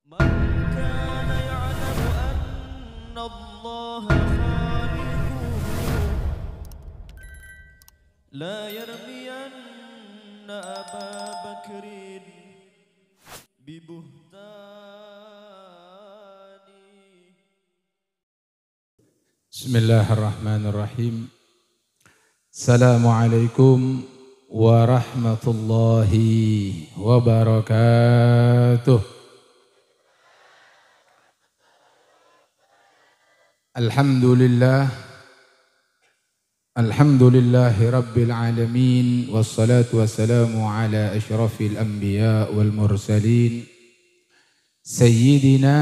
من كان يعلم أن الله خالقه لا يرمين أبا بكر ببهتان. بسم الله الرحمن الرحيم. السلام عليكم ورحمة الله وبركاته. Alhamdulillah Rabbil Alamin. Wassalatu wassalamu ala ashrafil anbiya wal mursalin Sayyidina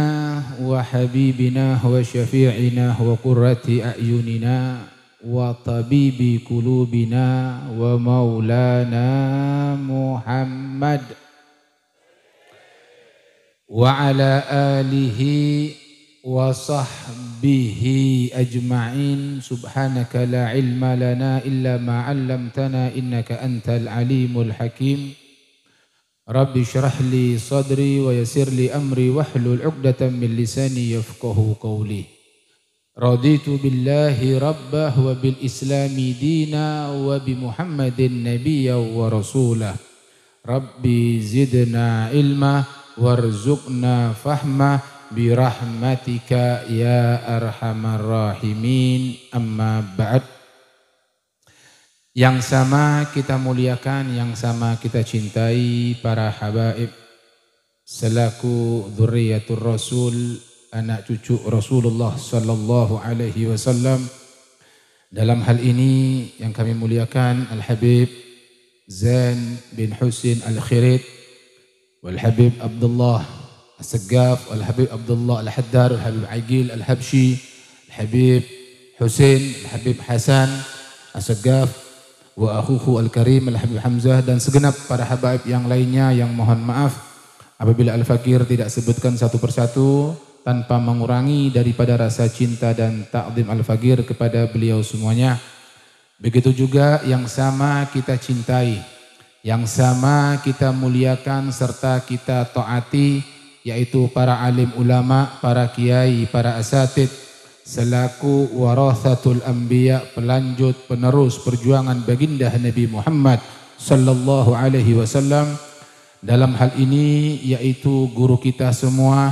wa habibina wa syafi'ina wa qurrati a'yunina wa tabibi kulubina wa maulana Muhammad wa ala alihi wa sahbihi ajma'in. Subhanaka la ilma lana illa ma 'allamtana innaka antal alimul hakim. Rabbi syrah li sadri wa yassir li amri wahlul 'uqdatam min lisani yafqahu qawli. Raditu billahi rabbah wa bil islami dina wa bi Muhammadin nabiyya wa rasulah. Rabbi zidna ilma warzuqna fahma birahmatika ya arhamar rahimin. Amma ba'd. Yang sama kita muliakan, yang sama kita cintai para habaib selaku dzurriyyatur rasul, anak cucu Rasulullah sallallahu alaihi wasallam. Dalam hal ini yang kami muliakan Al-Habib Zain bin Husin Al-Khirit wal Habib Abdullah As-Saggaf, Al-Habib Abdullah Al-Haddar, Al-Habib Agil Al-Habshi, Al-Habib Husain, Al-Habib Hasan As-Saggaf, wa akhuhu Al-Karim Al-Habib Hamzah, dan segenap para habaib yang lainnya yang mohon maaf apabila Al-Fakir tidak sebutkan satu persatu tanpa mengurangi daripada rasa cinta dan ta'zim Al-Fakir kepada beliau semuanya. Begitu juga yang sama kita cintai, yang sama kita muliakan serta kita taati, yaitu para alim ulama, para kiai, para asatid selaku warathatul anbiya, pelanjut penerus perjuangan baginda Nabi Muhammad sallallahu alaihi wasallam. Dalam hal ini yaitu guru kita semua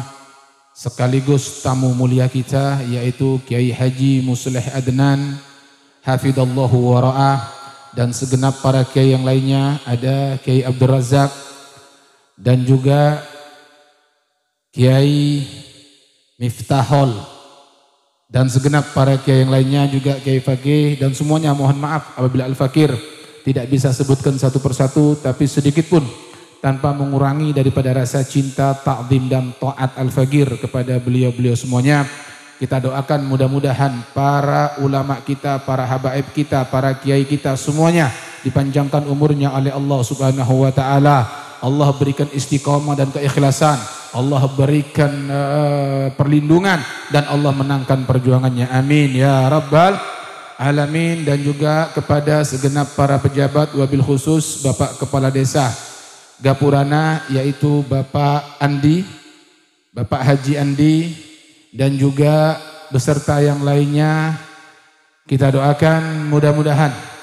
sekaligus tamu mulia kita, yaitu Kiai Haji Musleh Adnan hafidallahu wa ra'ah, dan segenap para kiai yang lainnya, ada Kiai Abdul Razak dan juga Kiai Miftahol dan segenap para kiai yang lainnya, juga Kiai Faqih, dan semuanya mohon maaf apabila Al-Fakir tidak bisa sebutkan satu persatu, tapi sedikit pun tanpa mengurangi daripada rasa cinta, ta'zim dan taat Al-Fakir kepada beliau-beliau semuanya. Kita doakan mudah-mudahan para ulama kita, para habaib kita, para kiai kita semuanya dipanjangkan umurnya oleh Allah Subhanahu wa taala. Allah berikan istiqamah dan keikhlasan, Allah berikan perlindungan, dan Allah menangkan perjuangannya. Amin ya rabbal alamin. Dan juga kepada segenap para pejabat, wabil khusus Bapak Kepala Desa Gapurana, yaitu Bapak Andi, Bapak Haji Andi, dan juga beserta yang lainnya, kita doakan mudah-mudahan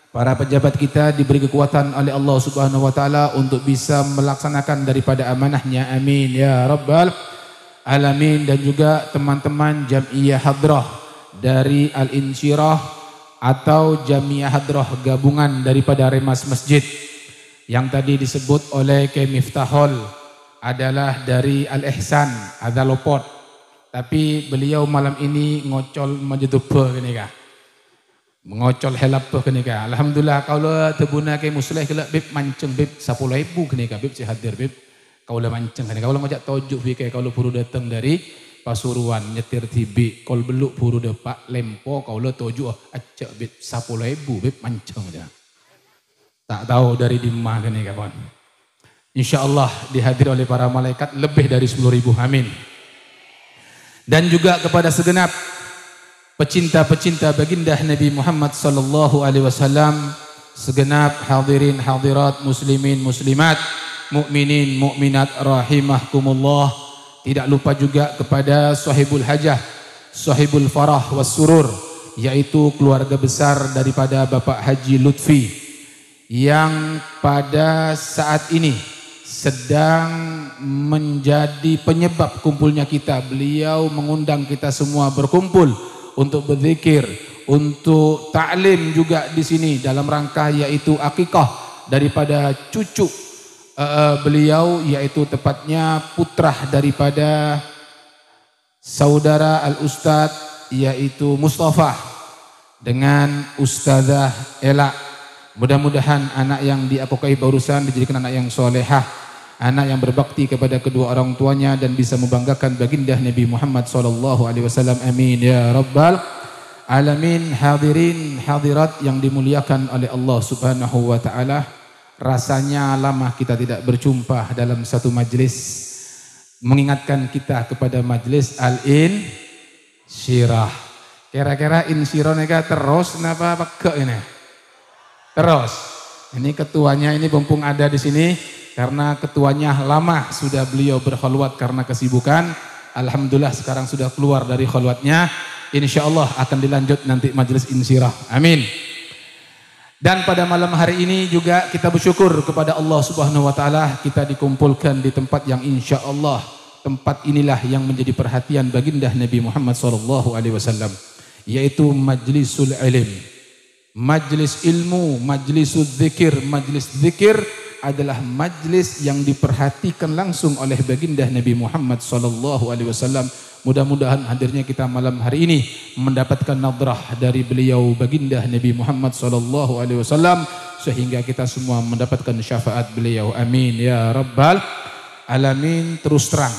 para pejabat kita diberi kekuatan oleh Allah Subhanahu wa taala untuk bisa melaksanakan daripada amanahnya. Amin ya rabbal alamin. Dan juga teman-teman Jam'iyah Hadrah dari Al-Insyirah atau Jam'iyah Hadrah gabungan daripada Remas Masjid yang tadi disebut oleh Kiai Miftahol adalah dari Al-Ihsan Adalopot, tapi beliau malam ini ngocol majedupa gini kah, mengocol helap kene ka. Alhamdulillah kaula tebuna ke musleh kala bib manceng bib 10.000 kene ka bib si hadir bib kaula manceng kene kaula ngajak tojuk fi ke kaula puru datang dari Pasuruan nyetir tibi kol beluk puru depak lempo kaula tojuk acak bib 10.000 bib manceng aja. Tak tahu dari di mana kene kawan. Insyaallah dihadir oleh para malaikat lebih dari 10.000. Amin. Dan juga kepada segenap pecinta-pecinta baginda Nabi Muhammad sallallahu alaihi wasallam, segenap hadirin hadirat muslimin muslimat, mukminin mukminat rahimahkumullah, Tidak lupa juga kepada sahibul hajah, sahibul farah was surur, yaitu keluarga besar daripada Bapak Haji Lutfi yang pada saat ini sedang menjadi penyebab kumpulnya kita. Beliau mengundang kita semua berkumpul untuk berzikir, untuk ta'lim juga di sini dalam rangka yaitu akikah daripada cucu beliau, yaitu tepatnya putrah daripada saudara Al-Ustadz yaitu Mustafa dengan Ustazah Ela. Mudah-mudahan anak yang diakukai barusan dijadikan anak yang solehah, anak yang berbakti kepada kedua orang tuanya dan bisa membanggakan baginda Nabi Muhammad SAW. Amin ya rabbal alamin. Hadirin hadirat yang dimuliakan oleh Allah Subhanahu wa taala. Rasanya lama kita tidak berjumpa dalam satu majlis, mengingatkan kita kepada majlis al-insyirah. Kira-kira insyirah nega terus napa pakai ini? Terus. Ini ketuanya ini mumpung ada di sini karena ketuanya lama sudah beliau berkhalwat karena kesibukan. Alhamdulillah sekarang sudah keluar dari khalwatnya. Insyaallah akan dilanjut nanti majlis insyirah. Amin. Dan pada malam hari ini juga kita bersyukur kepada Allah Subhanahu wa taala, kita dikumpulkan di tempat yang insyaallah tempat inilah yang menjadi perhatian baginda Nabi Muhammad SAW, yaitu majlisul ilm, majlis ilmu, majlisul zikir. Majlis zikir adalah majlis yang diperhatikan langsung oleh baginda Nabi Muhammad SAW. Mudah-mudahan hadirnya kita malam hari ini mendapatkan nadrah dari beliau baginda Nabi Muhammad SAW, sehingga kita semua mendapatkan syafaat beliau. Amin ya rabbal alamin. Terus terang,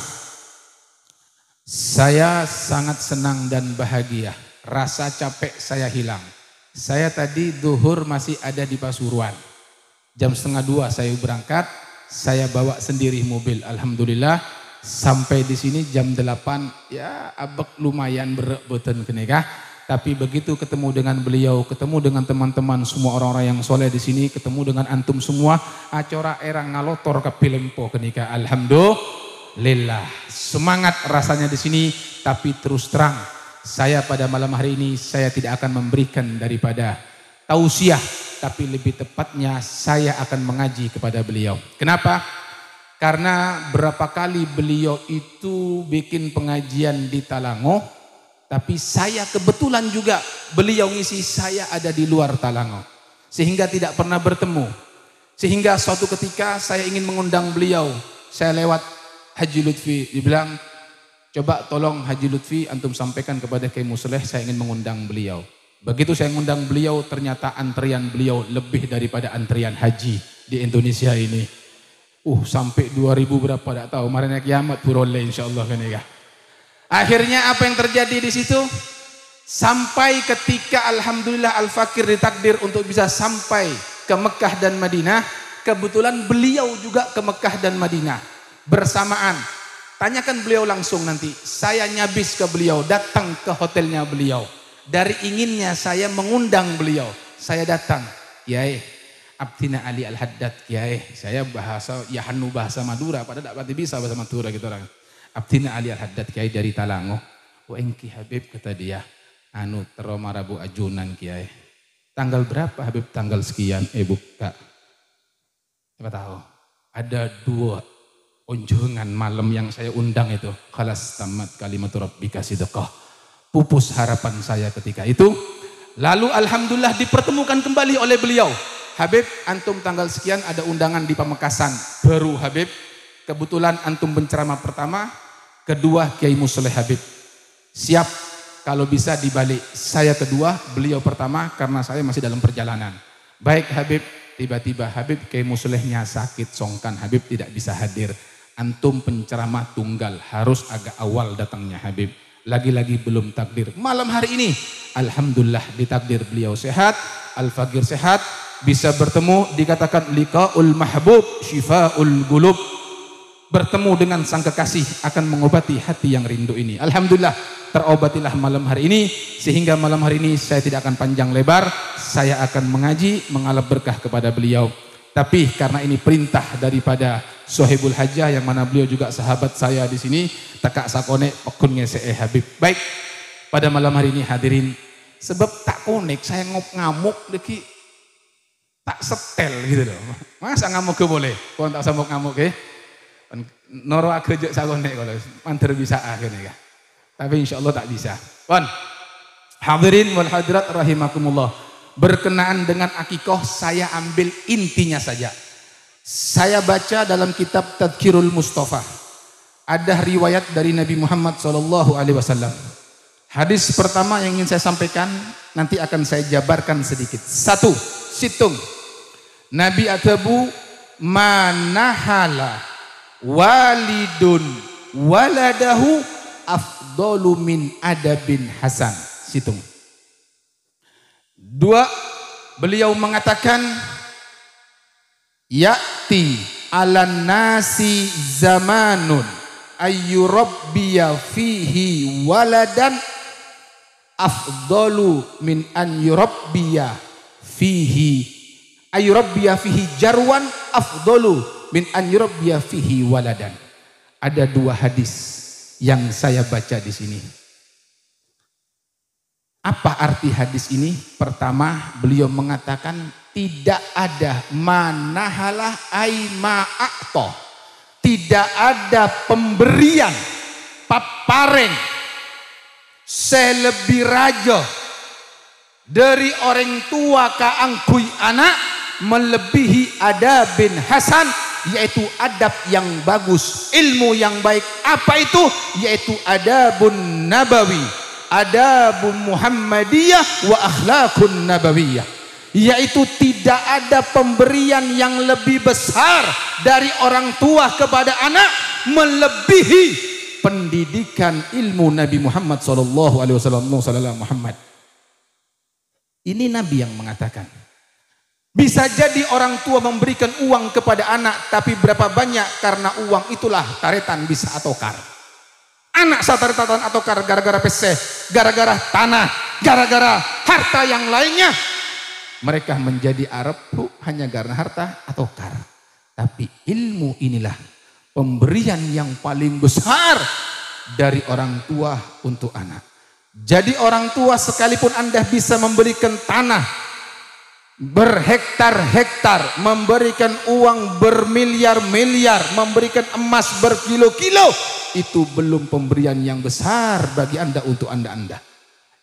saya sangat senang dan bahagia. Rasa capek saya hilang. Saya tadi zuhur masih ada di Pasuruan. Jam 1:30 saya berangkat. Saya bawa sendiri mobil. Alhamdulillah. Sampai di sini jam 8, ya abek lumayan berebeten kenikah. Tapi begitu ketemu dengan beliau, ketemu dengan teman-teman semua orang-orang yang soleh di sini, ketemu dengan antum semua, acara erang ngalotor ke pilempo kenikah. Alhamdulillah, semangat rasanya di sini. Tapi terus terang, saya pada malam hari ini saya tidak akan memberikan daripada tausiah, tapi lebih tepatnya saya akan mengaji kepada beliau. Kenapa? Karena berapa kali beliau itu bikin pengajian di Talango, tapi saya kebetulan juga beliau ngisi, saya ada di luar Talango, sehingga tidak pernah bertemu. Sehingga suatu ketika saya ingin mengundang beliau, saya lewat Haji Lutfi, dibilang, coba tolong Haji Lutfi antum sampaikan kepada Kiai Musleh saya ingin mengundang beliau. Begitu saya mengundang beliau, ternyata antrian beliau lebih daripada antrian haji di Indonesia ini. Sampai 2000 berapa tak tahu. Marina kiamat purole insyaallah kan ya. Akhirnya apa yang terjadi di situ? Sampai ketika alhamdulillah Al-Fakir ditakdir untuk bisa sampai ke Mekah dan Madinah, kebetulan beliau juga ke Mekah dan Madinah bersamaan. Tanyakan beliau langsung nanti. Saya nyabis ke beliau, datang ke hotelnya beliau. Dari inginnya saya mengundang beliau, saya datang. Kiai Abdina Ali Al-Haddad, Kiai, saya bahasa Yahanu bahasa Madura, pada tak pati bisa bahasa Madura gitu orang. Abdina Ali Al-Haddad, Kiai dari Talango. Engki Habib kata dia, anu teromarabu ajunan Kiai. Tanggal berapa Habib? Tanggal sekian. Buka. Siapa tahu? Ada 2 unjungan malam yang saya undang itu. Khalas tamat kalimatur rabbika sidqah. Pupus harapan saya ketika itu. Lalu alhamdulillah dipertemukan kembali oleh beliau. Habib, antum tanggal sekian ada undangan di Pamekasan. Baru Habib, kebetulan antum penceramah pertama, kedua Kiai Musleh Habib. Siap, kalau bisa dibalik. Saya kedua, beliau pertama karena saya masih dalam perjalanan. Baik Habib, tiba-tiba Habib Kiai Muslehnya sakit songkan. Habib tidak bisa hadir. Antum penceramah tunggal, harus agak awal datangnya Habib. Lagi-lagi belum takdir. Malam hari ini, alhamdulillah ditakdir beliau sehat, Al-Fakir sehat. Bisa bertemu, dikatakan liqaul mahbub syifaul qulub. Bertemu dengan sang kekasih akan mengobati hati yang rindu ini. Alhamdulillah terobatilah malam hari ini, sehingga malam hari ini saya tidak akan panjang lebar, saya akan mengaji, mengalap berkah kepada beliau. Tapi karena ini perintah daripada Sohibul Hajjah yang mana beliau juga sahabat saya di sini, takak sakone pekun ngesee Habib. Baik, pada malam hari ini hadirin, sebab tak konek saya ngamuk lagi tak setel gitu loh. Masa ngamuk ke boleh? Kau tak sambung ngamuk ke? Noro kerja sakone kalau manter bisa akhirnya ya. Tapi insya Allah tak bisa. Kon, hadirin wal hadirat rahimakumullah. Berkenaan dengan akikoh saya ambil intinya saja. Saya baca dalam kitab Tadhkirul Mustafa. Ada riwayat dari Nabi Muhammad SAW. Hadis pertama yang ingin saya sampaikan, nanti akan saya jabarkan sedikit. 1, situng. Nabi atabu manahala walidun waladahu afdalu min adabin hasan. Situng. 2, beliau mengatakan ya'ti alan nasi zamanun ayyurabbiya fihi waladan afdalu min an yurabbiya fihi jarwan afdalu min an yurabbiya fihi waladan. Ada 2 hadis yang saya baca di sini. Apa arti hadis ini? Pertama, beliau mengatakan tidak ada manahalah ai ma'akto. Tidak ada pemberian papareng selebih raja dari orang tua ka angkui anak melebihi adabin hasan, yaitu adab yang bagus, ilmu yang baik. Apa itu? Yaitu adabun nabawi, adabun muhammadiyah wa akhlakun nabawiyah. Yaitu tidak ada pemberian yang lebih besar dari orang tua kepada anak melebihi pendidikan ilmu Nabi Muhammad SAW. Muhammad. Ini Nabi yang mengatakan. Bisa jadi orang tua memberikan uang kepada anak, tapi berapa banyak karena uang itulah taretan bisa atokar. Anak satar-tatan atokar gara-gara peseh, gara-gara tanah, gara-gara harta yang lainnya. Mereka menjadi Arab hanya karena harta atau kar. Tapi ilmu inilah pemberian yang paling besar dari orang tua untuk anak. Jadi orang tua sekalipun Anda bisa memberikan tanah berhektar-hektar, memberikan uang bermiliar-miliar, memberikan emas berkilo-kilo, itu belum pemberian yang besar bagi Anda untuk Anda.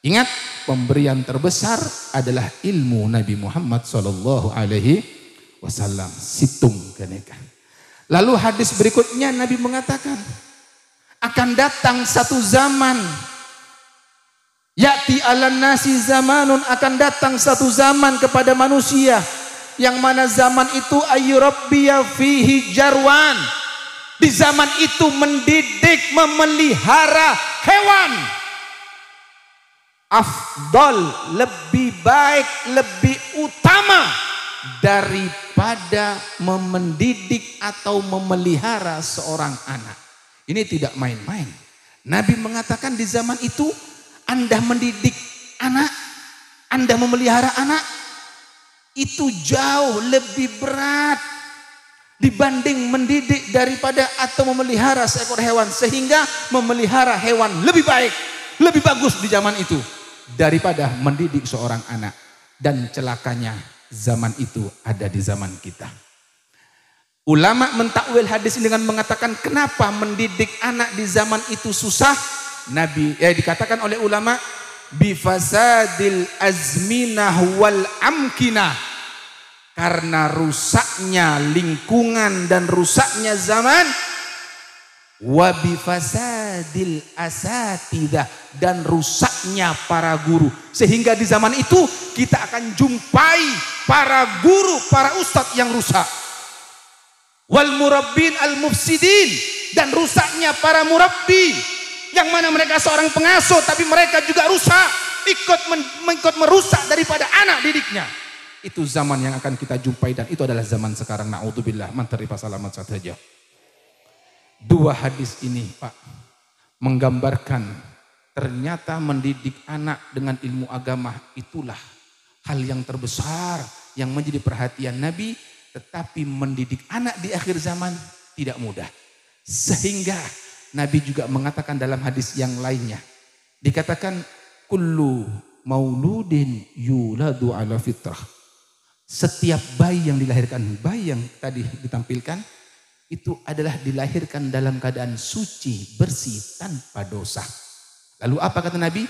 Ingat, pemberian terbesar adalah ilmu Nabi Muhammad SAW. Situng keneka. Lalu hadis berikutnya Nabi mengatakan, akan datang satu zaman, ya'ti alan nasi zamanun, akan datang satu zaman kepada manusia, yang mana zaman itu ayyurabbiya fihi jarwan. Di zaman itu mendidik, memelihara hewan. Afdal, lebih baik, lebih utama daripada mendidik atau memelihara seorang anak. Ini tidak main-main. Nabi mengatakan di zaman itu Anda mendidik anak, Anda memelihara anak, itu jauh lebih berat dibanding mendidik daripada atau memelihara seekor hewan. Sehingga memelihara hewan lebih baik, lebih bagus di zaman itu daripada mendidik seorang anak. Dan celakanya zaman itu ada di zaman kita. Ulama mentakwil hadis ini dengan mengatakan, kenapa mendidik anak di zaman itu susah? Dikatakan oleh ulama, bifasadil azminah wal amkinah, karena rusaknya lingkungan dan rusaknya zaman. Wa bifasadil asatidah, dan rusaknya para guru. Sehingga di zaman itu kita akan jumpai para guru, para ustadz yang rusak. Wal murabbin al mufsidin, dan rusaknya para murabbi, yang mana mereka seorang pengasuh tapi mereka juga rusak, ikut merusak daripada anak didiknya. Itu zaman yang akan kita jumpai, dan itu adalah zaman sekarang. Na'udzubillah, mantarifah salamat saja. 2 hadis ini, Pak, menggambarkan ternyata mendidik anak dengan ilmu agama itulah hal yang terbesar yang menjadi perhatian Nabi. Tetapi mendidik anak di akhir zaman tidak mudah. Sehingga Nabi juga mengatakan dalam hadis yang lainnya, dikatakan kullu mauludin yuladu ala fitrah. Setiap bayi yang dilahirkan, bayi yang tadi ditampilkan itu adalah dilahirkan dalam keadaan suci, bersih, tanpa dosa. Lalu apa kata Nabi?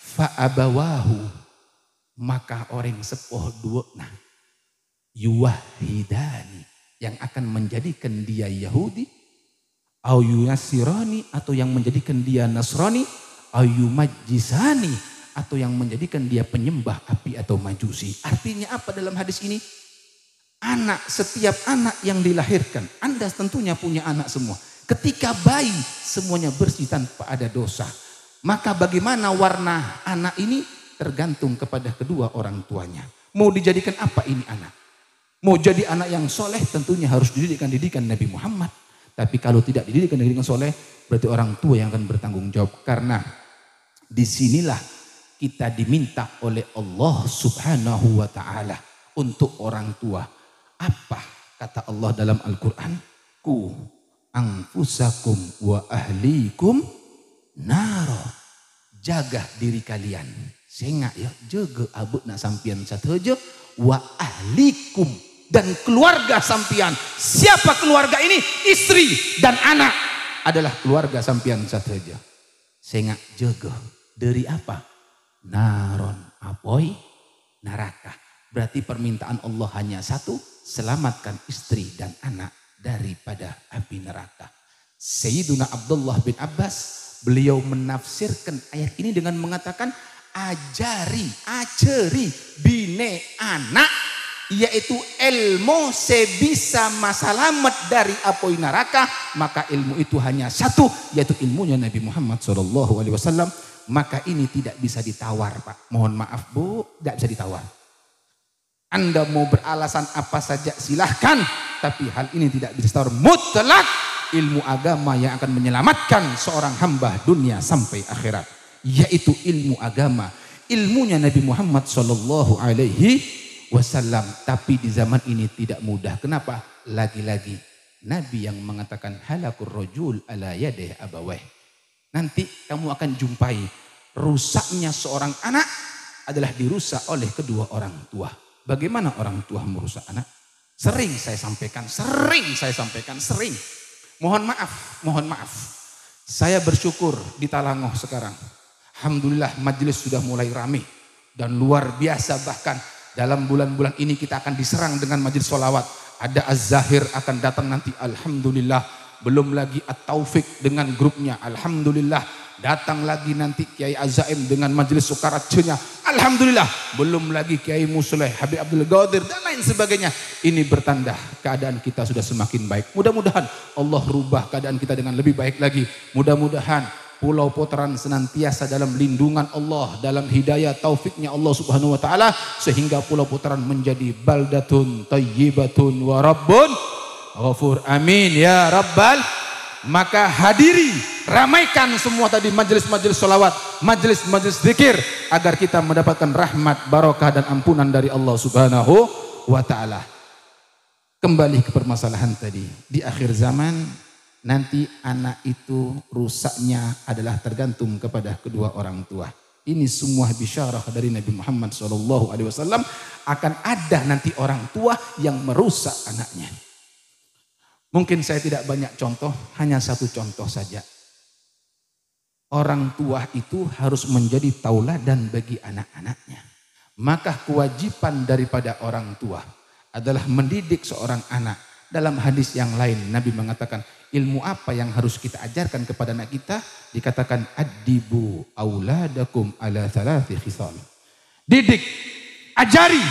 Fa'abawahu, maka orang sepoh duokna yuwahidani, yang akan menjadikan dia Yahudi, au yunasirani, atau yang menjadikan dia Nasrani, au yumajjisani, atau yang menjadikan dia penyembah api atau majusi. Artinya apa dalam hadis ini? Anak, setiap anak yang dilahirkan, Anda tentunya punya anak semua. Ketika bayi semuanya bersih tanpa ada dosa. Maka bagaimana warna anak ini tergantung kepada kedua orang tuanya. Mau dijadikan apa ini anak? Mau jadi anak yang soleh tentunya harus didikan Nabi Muhammad. Tapi kalau tidak didikan soleh, berarti orang tua yang akan bertanggung jawab. Karena disinilah kita diminta oleh Allah Subhanahu wa ta'ala untuk orang tua. Apa kata Allah dalam Al-Quran? Ku anfusakum wa ahlikum naro. Jaga diri kalian. Sehingga ya, jaga abut nak sampian sateja wa ahlikum, dan keluarga sampian. Siapa keluarga ini? Istri dan anak adalah keluarga sampian sateja. Sehingga jaga dari apa? Naron apoi neraka. Berarti permintaan Allah hanya satu, selamatkan istri dan anak daripada api neraka. Sayyiduna Abdullah bin Abbas, beliau menafsirkan ayat ini dengan mengatakan ajari bine anak, yaitu ilmu sebisa masalamat dari api neraka. Maka ilmu itu hanya satu, yaitu ilmunya Nabi Muhammad SAW. Maka ini tidak bisa ditawar, Pak. Mohon maaf Bu, tidak bisa ditawar. Anda mau beralasan apa saja silahkan, tapi hal ini tidak bisa ditawar. Mutlak ilmu agama yang akan menyelamatkan seorang hamba dunia sampai akhirat, yaitu ilmu agama, ilmunya Nabi Muhammad SAW. Tapi di zaman ini tidak mudah. Kenapa? Lagi-lagi Nabi yang mengatakan halakur rajul ala yadih abaweh. Nanti kamu akan jumpai rusaknya seorang anak adalah dirusak oleh kedua orang tua. Bagaimana orang tua merusak anak? Sering saya sampaikan. Mohon maaf. Saya bersyukur di Talangoh sekarang. Alhamdulillah majelis sudah mulai ramai. Dan luar biasa, bahkan dalam bulan-bulan ini kita akan diserang dengan majelis sholawat. Ada Az-Zahir akan datang nanti, alhamdulillah. Belum lagi At-Taufik dengan grupnya, alhamdulillah. Datang lagi nanti Kiai Azaim dengan majelis sukaratnya, alhamdulillah. Belum lagi Kiai Musleh, Habib Abdul Qadir dan lain sebagainya. Ini bertanda keadaan kita sudah semakin baik. Mudah-mudahan Allah rubah keadaan kita dengan lebih baik lagi. Mudah-mudahan Pulau Poteran senantiasa dalam lindungan Allah, dalam hidayah taufiknya Allah Subhanahu wa ta'ala, sehingga Pulau Poteran menjadi baldatun tayyibatun wa rabbun ghafur. Amin ya rabbal. Maka hadiri, ramaikan semua tadi majelis-majelis sholawat, majelis-majelis zikir, agar kita mendapatkan rahmat, barokah dan ampunan dari Allah Subhanahu wa ta'ala. Kembali ke permasalahan tadi. Di akhir zaman nanti anak itu rusaknya adalah tergantung kepada kedua orang tua. Ini semua bisyarah dari Nabi Muhammad SAW. Akan ada nanti orang tua yang merusak anaknya. Mungkin saya tidak banyak contoh, hanya satu contoh saja. Orang tua itu harus menjadi tauladan bagi anak-anaknya. Maka kewajiban daripada orang tua adalah mendidik seorang anak. Dalam hadis yang lain Nabi mengatakan, ilmu apa yang harus kita ajarkan kepada anak kita? Dikatakan addibu auladakum ala thalathi khisal. Didik, ajari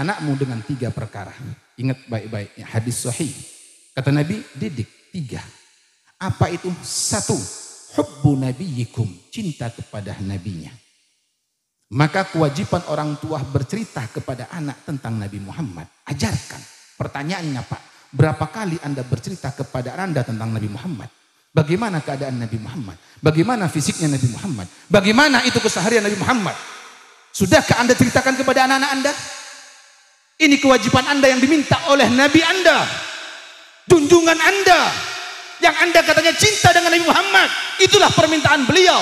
anakmu dengan 3 perkara. Ingat baik-baik, hadis sahih. Kata Nabi, didik 3. Apa itu? 1, hubbu nabiyikum, cinta kepada nabinya. Maka kewajiban orang tua bercerita kepada anak tentang Nabi Muhammad. Ajarkan. Pertanyaannya Pak, berapa kali Anda bercerita kepada Anda tentang Nabi Muhammad? Bagaimana keadaan Nabi Muhammad? Bagaimana fisiknya Nabi Muhammad? Bagaimana itu keseharian Nabi Muhammad? Sudahkah Anda ceritakan kepada anak-anak Anda? Ini kewajiban Anda yang diminta oleh Nabi Anda. junjungan Anda, yang Anda katanya cinta dengan Nabi Muhammad, itulah permintaan beliau.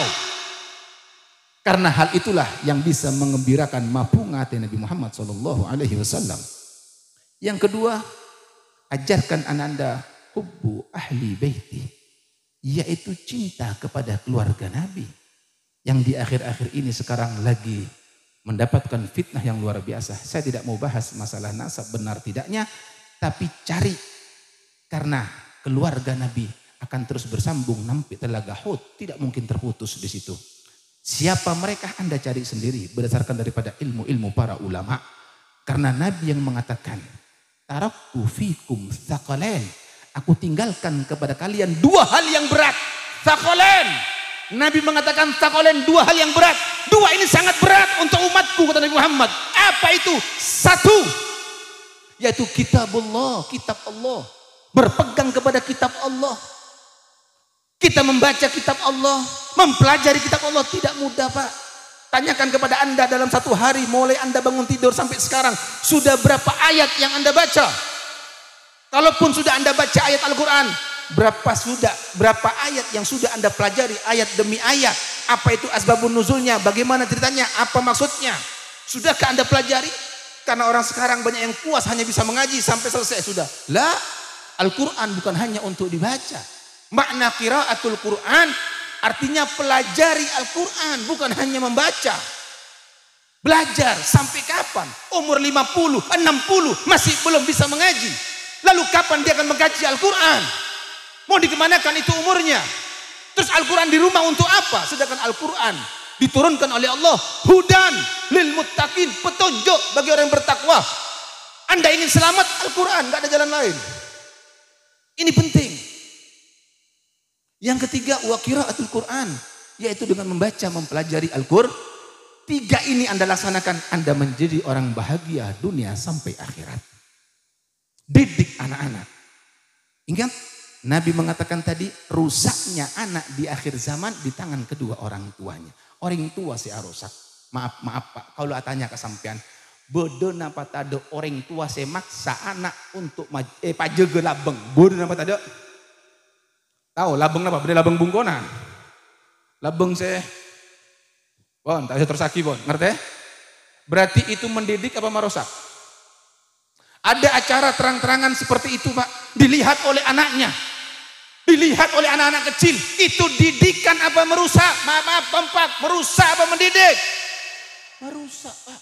Karena hal itulah yang bisa mengembirakan mapungate Nabi Muhammad SAW. Yang kedua, ajarkan Anda hubbu ahli baiti, yaitu cinta kepada keluarga Nabi, yang di akhir-akhir ini sekarang lagi mendapatkan fitnah yang luar biasa. Saya tidak mau bahas masalah nasab benar tidaknya, tapi cari, karena keluarga Nabi akan terus bersambung sampai telaga Hud, tidak mungkin terputus di situ. Siapa mereka Anda cari sendiri berdasarkan daripada ilmu-ilmu para ulama. Karena Nabi yang mengatakan, taraktu fikum tsaqalain, aku tinggalkan kepada kalian dua hal yang berat. Tsaqalain, Nabi mengatakan tsaqalain, dua hal yang berat. Dua ini sangat berat untuk umatku, kata Nabi Muhammad. Apa itu? Satu, yaitu kitabullah, kitab Allah. Berpegang kepada kitab Allah. Kita membaca kitab Allah, mempelajari kitab Allah tidak mudah, Pak. Tanyakan kepada Anda dalam satu hari, mulai Anda bangun tidur sampai sekarang, sudah berapa ayat yang Anda baca? Kalaupun sudah Anda baca ayat Al-Quran, berapa ayat yang sudah Anda pelajari, ayat demi ayat? Apa itu asbabun nuzulnya? Bagaimana ceritanya? Apa maksudnya? Sudahkah Anda pelajari? Karena orang sekarang banyak yang puas hanya bisa mengaji sampai selesai sudah. La, Al-Quran bukan hanya untuk dibaca. Makna qiraatul Quran artinya pelajari Al-Quran, bukan hanya membaca. Belajar sampai kapan? Umur 50, 60 masih belum bisa mengaji. Lalu kapan dia akan mengkaji Al-Quran? Mau dikemanakan itu umurnya? Terus Al-Quran di rumah untuk apa? Sedangkan Al-Quran diturunkan oleh Allah hudan lil muttaqin, petunjuk bagi orang yang bertakwa. Anda ingin selamat, Al-Quran, gak ada jalan lain. Ini penting. Yang ketiga, wa qiraatul Quran, yaitu dengan membaca, mempelajari Al-Quran. Tiga ini Anda laksanakan, Anda menjadi orang bahagia dunia sampai akhirat. Didik anak-anak. Ingat, Nabi mengatakan tadi, rusaknya anak di akhir zaman di tangan kedua orang tuanya. Orang tua si rusak. Maaf Pak, kalau tanya ke sampean, bodoh napa tado orang tua saya maksa anak untuk pajege labeng. Bodoh napa tado? Tahu labeng apa? Beda labeng bungkonan. Labeng saya. Bon, tak bisa tersaki bon. Ngerti? Berarti itu mendidik apa merusak? Ada acara terang-terangan seperti itu, Pak. Dilihat oleh anaknya. Dilihat oleh anak-anak kecil. Itu didikan apa merusak? Maaf, Pak. Merusak apa mendidik? Merusak, Pak.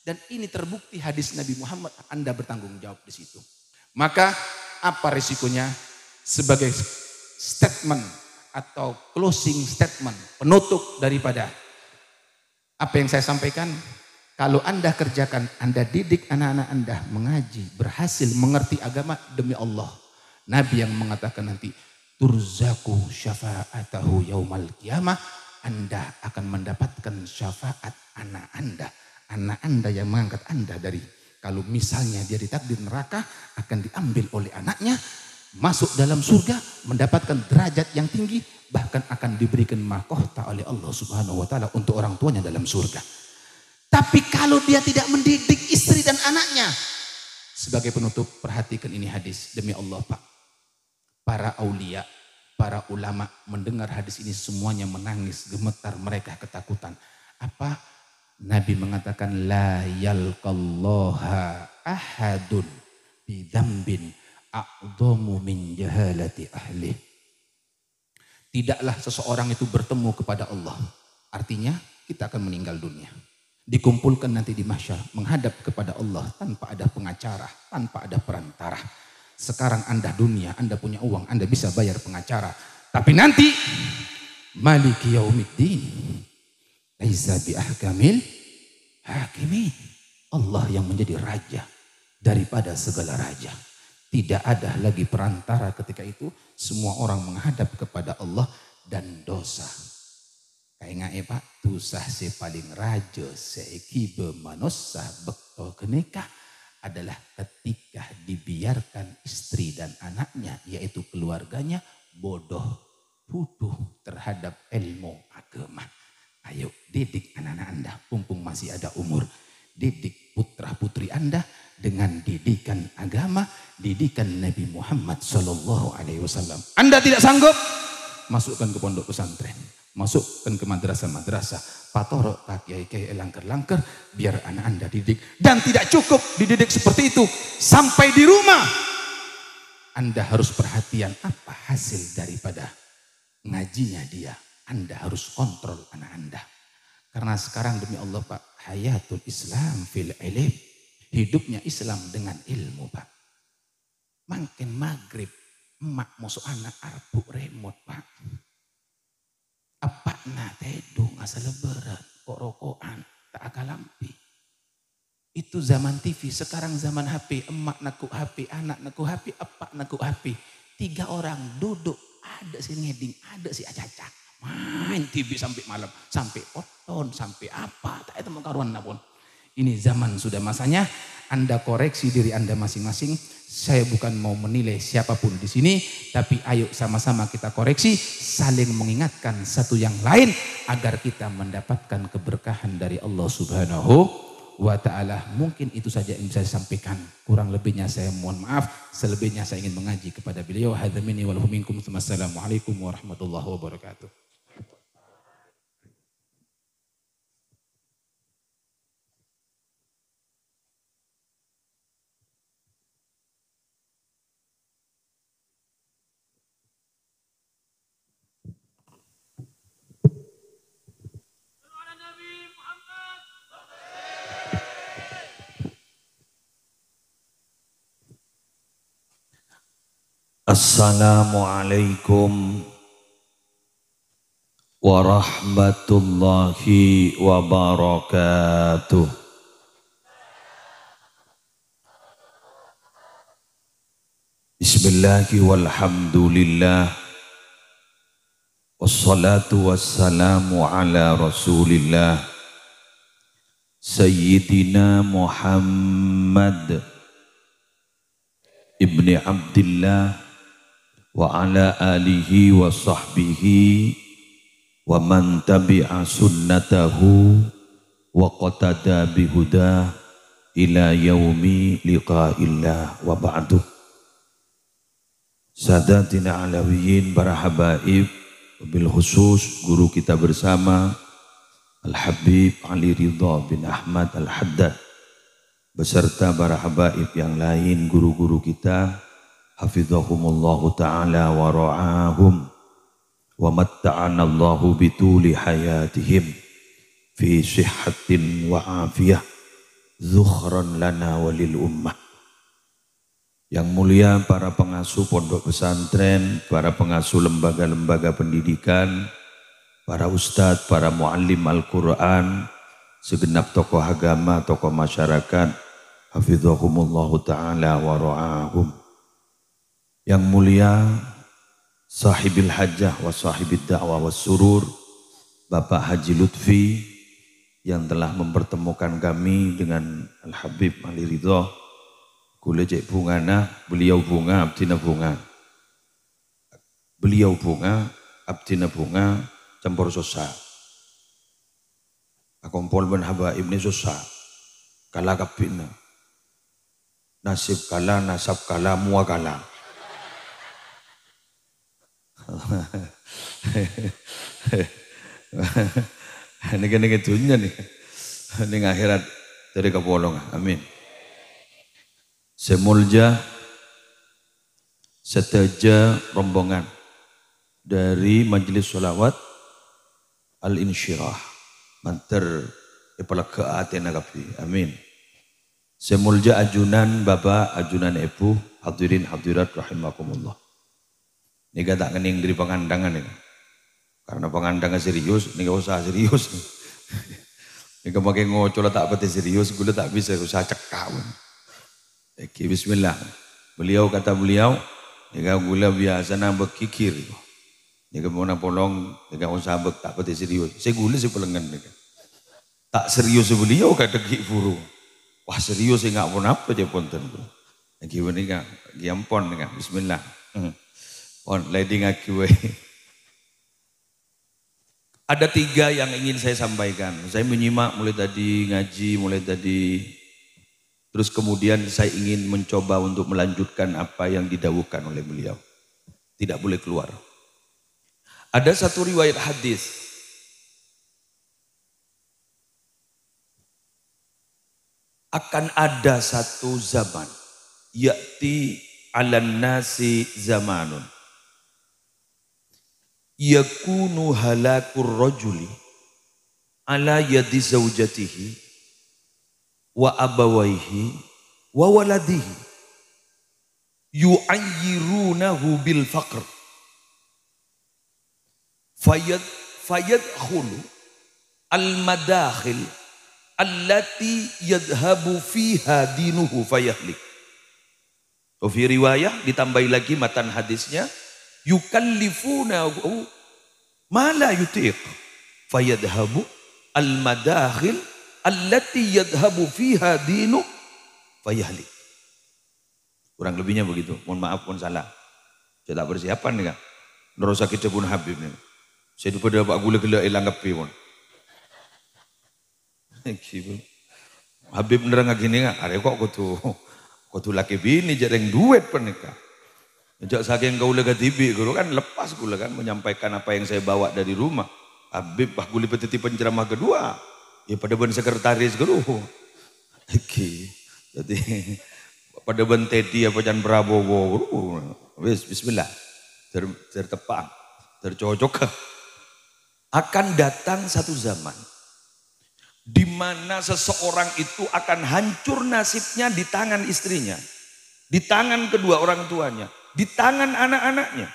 Dan ini terbukti hadis Nabi Muhammad. Anda bertanggung jawab di situ. Maka apa risikonya? Sebagai statement atau closing statement, penutup daripada apa yang saya sampaikan, kalau Anda kerjakan, Anda didik anak-anak Anda mengaji, berhasil mengerti agama demi Allah. Nabi yang mengatakan nanti, turzaku syafa'atahu yaumal qiyamah, Anda akan mendapatkan syafaat anak Anda. Anak Anda yang mengangkat Anda dari, kalau misalnya dia ditakdir neraka, akan diambil oleh anaknya, masuk dalam surga, mendapatkan derajat yang tinggi, bahkan akan diberikan mahkota oleh Allah Subhanahu wa taala untuk orang tuanya dalam surga. Tapi kalau dia tidak mendidik istri dan anaknya, sebagai penutup perhatikan ini hadis demi Allah, Pak. Para aulia, para ulama mendengar hadis ini semuanya menangis, gemetar, mereka ketakutan. Apa? Nabi mengatakan la yalqallaha ahadun bidzambin a'dhamu min jahalati ahli. Tidaklah seseorang itu bertemu kepada Allah. Artinya kita akan meninggal dunia. Dikumpulkan nanti di mahsyar, menghadap kepada Allah tanpa ada pengacara, tanpa ada perantara. Sekarang Anda dunia, Anda punya uang, Anda bisa bayar pengacara. Tapi nanti maliki yaumiddin laisa bi ahkamil hakimin. Allah yang menjadi raja daripada segala raja. Tidak ada lagi perantara ketika itu. Semua orang menghadap kepada Allah dan dosa. Kayak ngae Pak, dosa si paling raja sekibe manusia bekto kenikah adalah ketika dibiarkan istri dan anaknya, yaitu keluarganya, bodoh butuh terhadap ilmu agama. Ayo didik anak-anak Anda, mumpung masih ada umur. Didik putra putri Anda dengan didikan agama, didikan Nabi Muhammad SAW. Anda tidak sanggup, masukkan ke pondok pesantren, masukkan ke madrasah-madrasah, patorok tak kiai-kiai langker-langker, biar anak Anda didik. Dan tidak cukup dididik seperti itu, sampai di rumah Anda harus perhatian apa hasil daripada ngajinya dia. Anda harus kontrol anak Anda. Karena sekarang demi Allah Pak, hayatul Islam fil ilm, hidupnya Islam dengan ilmu Pak. Makin maghrib, emak musuh anak arbuk remote Pak. Apa na tedu ngasa lebaran, kok rokokan, tak akalampi. Itu zaman TV, sekarang zaman HP, emak naku HP, anak naku HP, apa naku HP. 3 orang duduk, ada si ngeding, ada si acacak. Main TV sampai malam, sampai oton, sampai apa, tak itu mau karuan pun. Ini zaman sudah masanya, Anda koreksi diri Anda masing-masing. Saya bukan mau menilai siapapun di sini, tapi ayo sama-sama kita koreksi, saling mengingatkan satu yang lain agar kita mendapatkan keberkahan dari Allah Subhanahu wa ta'ala. Mungkin itu saja yang bisa saya sampaikan. Kurang lebihnya saya mohon maaf. Selebihnya saya ingin mengaji kepada beliau. Hadza minni wal minkum. Assalamualaikum warahmatullahi wabarakatuh. Assalamualaikum warahmatullahi wabarakatuh. Bismillahi walhamdulillah. Wassalatu wassalamu ala rasulillah. Sayyidina Muhammad ibni Abdillah wa ala alihi wa sahbihi wa man tabi'a sunnatahu wa qatada bihuda ila yaumi liqa'illah wa ba'du. Sadatina alawiyin, para habaib, bil khusus guru kita bersama Al-Habib Ali Ridha bin Ahmad Al-Haddad beserta para habaib yang lain, guru-guru kita, hafizahumullahu ta'ala wa ra'ahum wa matta'ana Allahu bituli hayatihim fi sihhatin wa afiyah zukhran lana walil ummah. Yang mulia para pengasuh pondok pesantren, para pengasuh lembaga-lembaga pendidikan, para ustadz, para muallim Al-Quran, segenap tokoh agama, tokoh masyarakat, hafizahumullahu ta'ala wa ra'ahum. Yang mulia sahibil hajjah wa sahibid da'wah wa surur, Bapak Haji Lutfi yang telah mempertemukan kami dengan Al-Habib Ali Ridha. Kula cek bungana, beliau bunga, abdina bunga. Beliau bunga, abdina bunga, campur sosa. Akompol ben habaib ni sosa. Kala kapina. Nasib kala, nasab kala, mua kala. Ini dunia nih, ini akhirat dari kepolong, amin. Semulja seteja rombongan dari Majelis Sholawat Al-Insyirah manter ipalaga aten agapi, amin. Semulja ajunan baba, ajunan ibu, hadirin hadirat rahimakumullah. Ini tak kening dari pengandangan ini. Karena pengandangan serius, ini gak usah serius. Ini pakai ngocol tak pati serius, gue tak bisa usah cekak. Oke, bismillah. Beliau kata beliau, ini gula biasa nambah kikir. Ini mau napolong, ini gak usah tak pati serius. Saya gula sih pelengan. Tak serius beliau kata kikfuru. Wah serius sih gak pun apa aja ponten. Gimana kan? Giampon kan? Bismillah. On leading akiwe. Ada 3 yang ingin saya sampaikan. Saya menyimak mulai tadi ngaji, mulai tadi Terus kemudian saya ingin mencoba untuk melanjutkan apa yang didawuhkan oleh beliau. Tidak boleh keluar. Ada satu riwayat hadis. Akan ada satu zaman. Ya'ti alan nasi zamanun. Yakunu halakur rajuli ala yadi zawjatihi wa abawaihi wa waladihi yu'ayyirunahu bil faqr fayadkhulu al madakhil allati yadhhabu fiha dinuhu fayahlik. Fi riwayah ditambahi lagi matan hadisnya yukallifunahu ma la yutiq fayadhhabu al madakhil allati yadhhabu fiha dinu fayahlik. Kurang lebihnya begitu. Mohon maaf pun salah. Saya tak persiapan nih kan. Ngerosa kita pun Habib nih. Saya lupa dah pak gula gila ilang kepi pun. Habib nerang gini kan. Are kok kutu laki bini jarang duit pernikah. Sejak saking kau lega tibi guru kan lepas gula kan menyampaikan apa yang saya bawa dari rumah. Habib pak gula petiti penceramah kedua. Ya pada ben sekretaris guru. Jadi pada ben Teddy apa Jan Prabowo guru. Bismillah. Tertepak, tercocok. Akan datang satu zaman di mana seseorang itu akan hancur nasibnya di tangan istrinya, di tangan kedua orang tuanya, di tangan anak-anaknya.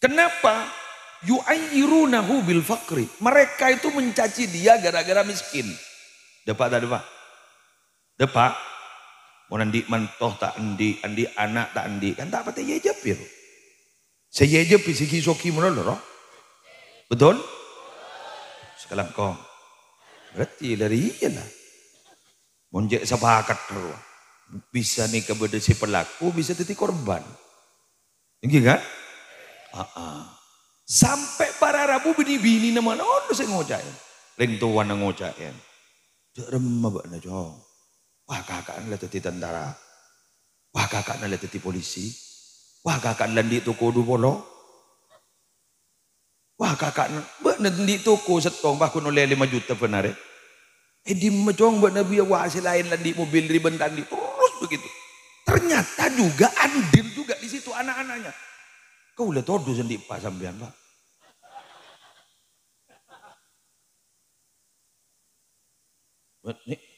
Kenapa? Yu'ayyirunahu bil faqri. Mereka itu mencaci dia gara-gara miskin. Depak tak depak? Depak. Mau nanti mantoh tak endi, andi anak tak endi. Kan tak patah yejapir. Saya yejap siki soki menolor. Betul? Sekarang kau. Berarti dari iyalah. Monjek sepakat terus. Bisa nih kepada si pelaku, bisa titik korban. Ini kan? Sampai para Rabu bini-bini nama ono saya ngocain. Leng tuan ngocain. Dek remah bakna jong. Wah kakak lah teti tentara. Wah kakak lah teti polisi. Wah kakak landi toko du polo. Wah kakak bakna di toko setong bahkan oleh 5 juta benar. Di majong bakna biar wasi lain landi mobil riben tadi terus begitu. Ternyata juga andil juga di situ anak-anaknya. Kau lihat todo sendi pak sampean pak.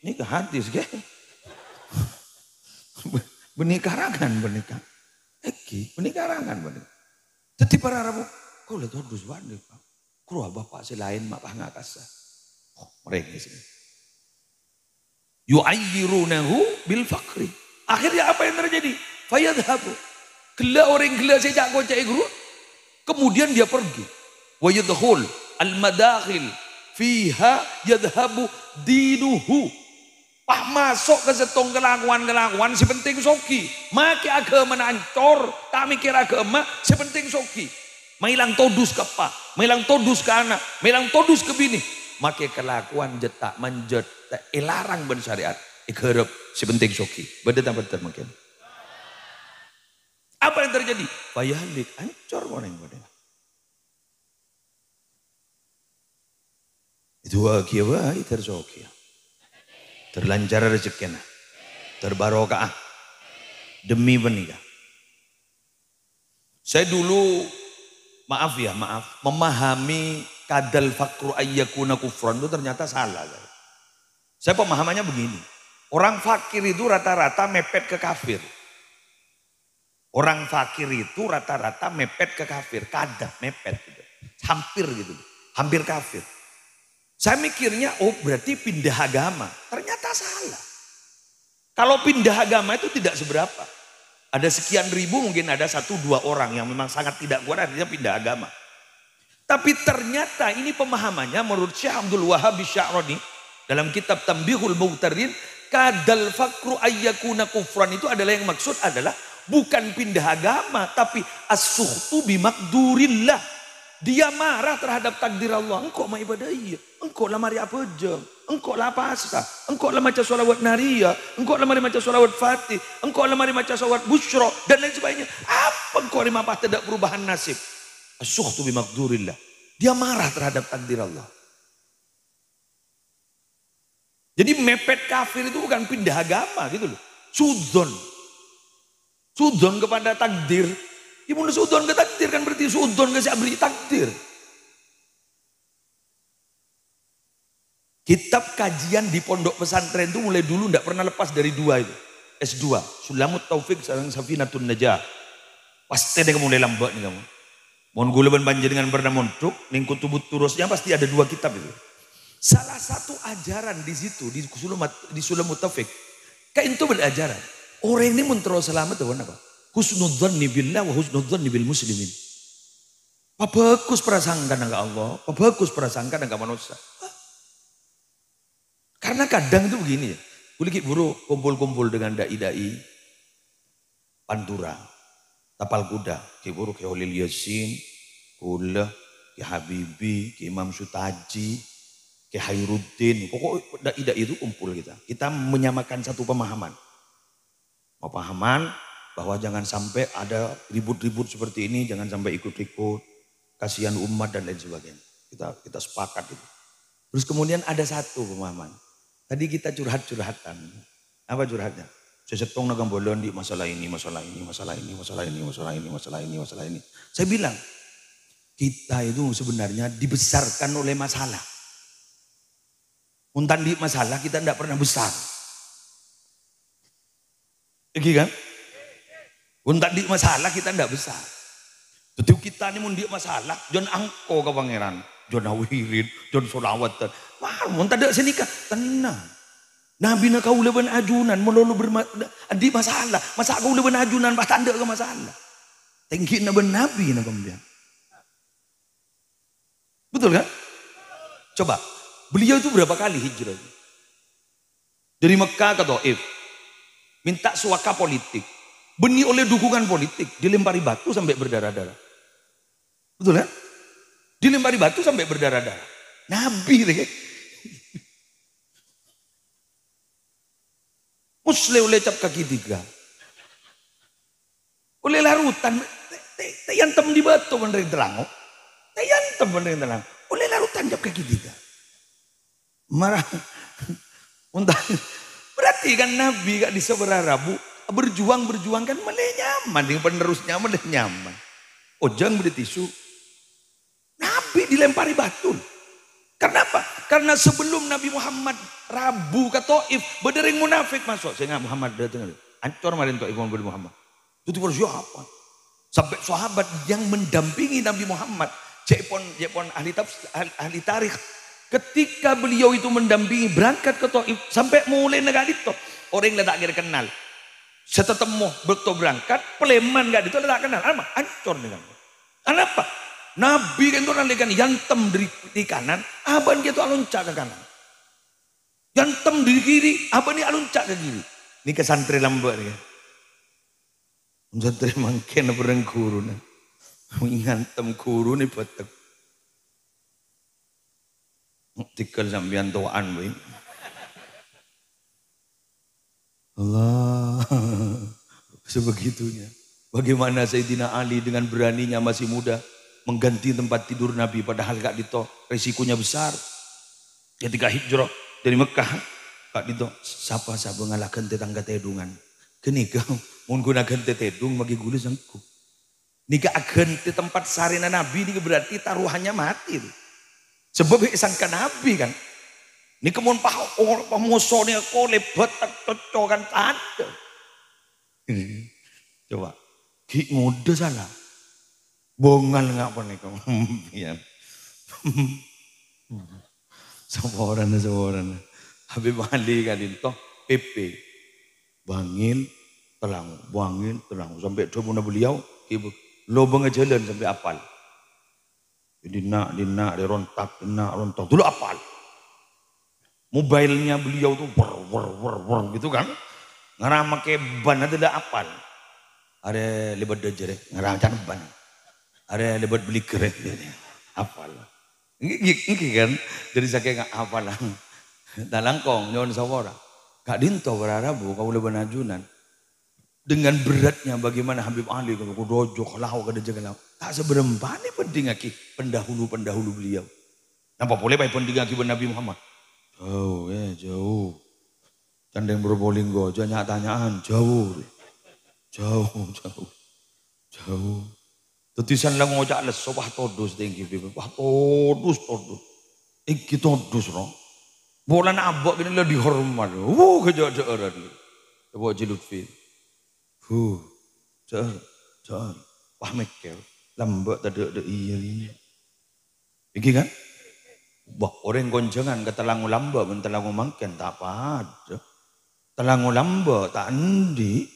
Ini ke hadis ke? Benih karangan benika. Benih karangan benika. Jadi para Rabu, kau lihat todo sendi pak. Kru bapak selain mak ngakasa. Mereka sini. Yu'ayyirunahu bil faqri. Akhirnya apa yang terjadi? Fayadhabu. Gela orang gela sejak kocak guru. Kemudian dia pergi. Wa yadkhul al madakhil fiha yadhabu dinuhu. Pah masuk ke setong kelakuan si penting soki. Maki agama nancor, tak mikir agama si penting soki. Mailang todus ke apa? Mailang todus ke anak, mailang todus ke bini. Maki kelakuan jetak manjet, larang ben syariat. Ikerep si penting soki. Beda betul mungkin. Apa yang terjadi? Fayahlik, hancur orang yang itu wakia wahai tersokia. Terlancar rezekinya. Terbarokah. Demi menikah. Saya dulu, maaf, memahami kadal fakru ayyakuna kufran itu ternyata salah. Saya pemahamannya begini. Orang fakir itu rata-rata mepet ke kafir. Orang fakir itu rata-rata mepet ke kafir, kadang mepet gitu. Hampir kafir. Saya mikirnya, oh berarti pindah agama. Ternyata salah. Kalau pindah agama itu tidak seberapa. Ada sekian ribu mungkin ada 1-2 orang yang memang sangat tidak kuat artinya pindah agama. Tapi ternyata ini pemahamannya menurut Syekh Abdul Wahhab Sya'rani dalam kitab Tambihul Mughtarin, kadal fakru ayyakuna kufran itu adalah yang maksud adalah bukan pindah agama, tapi as-sukhtu bimakdurillah. Dia marah terhadap takdir Allah. Engkau mah ibadah iya. Engkau lah mari apa aja. engkau lah pasrah, engkau lah macam solawat naria, engkau lah mari macam solawat fatih, engkau lah mari macam solawat busyra dan lain sebagainya. Apa engkau lima apa tidak perubahan nasib? As-sukhtu bimakdurillah. Dia marah terhadap takdir Allah. Jadi mepet kafir itu bukan pindah agama gitu loh. Sudzon. Sudzon kepada takdir. Ibu sudzon ke takdir kan berarti sudzon ke siapa beri takdir. Kitab kajian di pondok pesantren itu mulai dulu tidak pernah lepas dari dua itu. S2. Sulamut Taufik sareng Safinatun Najah. Pasti dia mulai lambat nih kamu. Mohon gula banjir dengan pernah montuk. Ningkut tubut turusnya pasti ada dua kitab itu. Salah satu ajaran di situ. Di Sulamut Taufik. Kayak itu berajaran. Orang ini mun terus selamat tuh apa? Husnudzanni billah wa husnudzanni bil muslimin. Bagus prasangka dengan Allah, bagus prasangka dengan manusia. Karena kadang itu begini ya. Kulik buru kumpul-kumpul dengan dai-dai Pantura, Tapal Kuda, ki buru ki Holil Yasin, kula, ki Habibi, ki Imam Sutaji, ki Khairuddin. Pokok dai-dai itu kumpul kita. Kita menyamakan satu pemahaman. Pemahaman bahwa jangan sampai ada ribut-ribut seperti ini, jangan sampai ikut-ikut, kasihan umat dan lain sebagainya. Kita sepakat itu. Terus kemudian ada satu pemahaman. Tadi kita curhat-curhatan. Apa curhatnya? Saya setong nagang bolon di masalah ini, masalah ini, masalah ini, masalah ini, masalah ini, masalah ini, masalah ini. Saya bilang, kita itu sebenarnya dibesarkan oleh masalah. Untan di masalah kita tidak pernah besar. Iki kan? Untak di masalah kita ndak besar. Jadi kita ini mun di masalah, jon angko ke pangeran, jon awirin, jon solawatan. Wah, mun tak ada senikah, tenang. Nabi nak kau leban ajunan, melulu di masalah. Masa kau leban ajunan, bah tanda ke masalah. Tinggi nabi nak kemudian. Betul kan? Coba, beliau itu berapa kali hijrah? Dari Mekah ke Taif. Minta suaka politik. Benih oleh dukungan politik. Dilempari batu sampai berdarah-darah. Betul kan? Dilempari batu sampai berdarah-darah. Nabi deh. Muslim oleh cap kaki 3. Oleh larutan. Yantem di batu bener terang. Yantem bener terang. Oleh larutan cap kaki 3. Marah. Untuk berarti kan Nabi gak di seberang Rabu berjuang kan mulai nyaman dengan penerusnya mulai nyaman. Ojang beri tisu. Nabi dilempari batu. Kenapa? Karena sebelum Nabi Muhammad Rabu ke Taif berdering munafik masuk. Saya Muhammad datang. Ancor marin Taif Muhammad. Itu siapa? Sampai sahabat yang mendampingi Nabi Muhammad. Jepon ahli tarikh. Ketika beliau itu mendampingi berangkat ke Taif sampai mulai negara itu orang yang tak kira kenal. Setetemu betul berangkat Pleman gak itu tak kenal. Apa? Ancor dengan. Kenapa? Nabi kan itu orang yantem di kanan, aban dia itu aluncak ke kanan. Yantem di kiri, aban dia aluncak ke kiri. Ini ke santri lambat ya. Santri mangken bereng guru nih. Ngantem guru nih betek. Tikal sambian toan boy. Allah sebegitunya. Bagaimana Sayyidina Ali dengan beraninya masih muda mengganti tempat tidur Nabi padahal Kak Dito risikonya besar. Ketika hijrah dari Mekah, Kak Dito siapa ngalahkan tetangga tedungan. Kenika menggunakan tetedung bagi gulis angku. Nika agen di tempat sarina Nabi ini berarti taruhannya mati. Sebab sangka Nabi kan. Ini kemun pamusonya kok lebat cocokan ada. Coba. Ki muda salah. Bongal nggak pernah kamu. Ya. Seorang. Habib Ali kan itu PP. Bangil telang. Sampai coba beliau. Lobang jalan sampai apal. Dina rontak dulu apal. Mobilenya beliau tuh wer gitu kan. Ngarang make ban ada apal. Ada lebat dajer ngarang can ban. Ada lebat beli gerek apal. Ini kan dari saking apalan. Talangkong nyon sawara. Kak dinto berarabu kau boleh benajunan. Dengan beratnya bagaimana Habib Ali kalau dojok lau kada jaga lau. Tak seberempa ni penting aki pendahulu beliau. Nampak boleh baik penting aki Nabi Muhammad. Jauh jauh. Candeng Probolinggo jangan tanyaan jauh. Jauh. Tetisan lang ngojak les sobah todus tinggi bebe. Wah todus. Iki todus no. Bola nak abak gini lah dihormat. Kejauhan. Coba Lutfi. Jar. Wah mekel. Lambak tadi ada iya. Iki kan? Bah orang gonjangan kata langu lamba ben telangu mangken tak apa. Telangu lamba tak endi.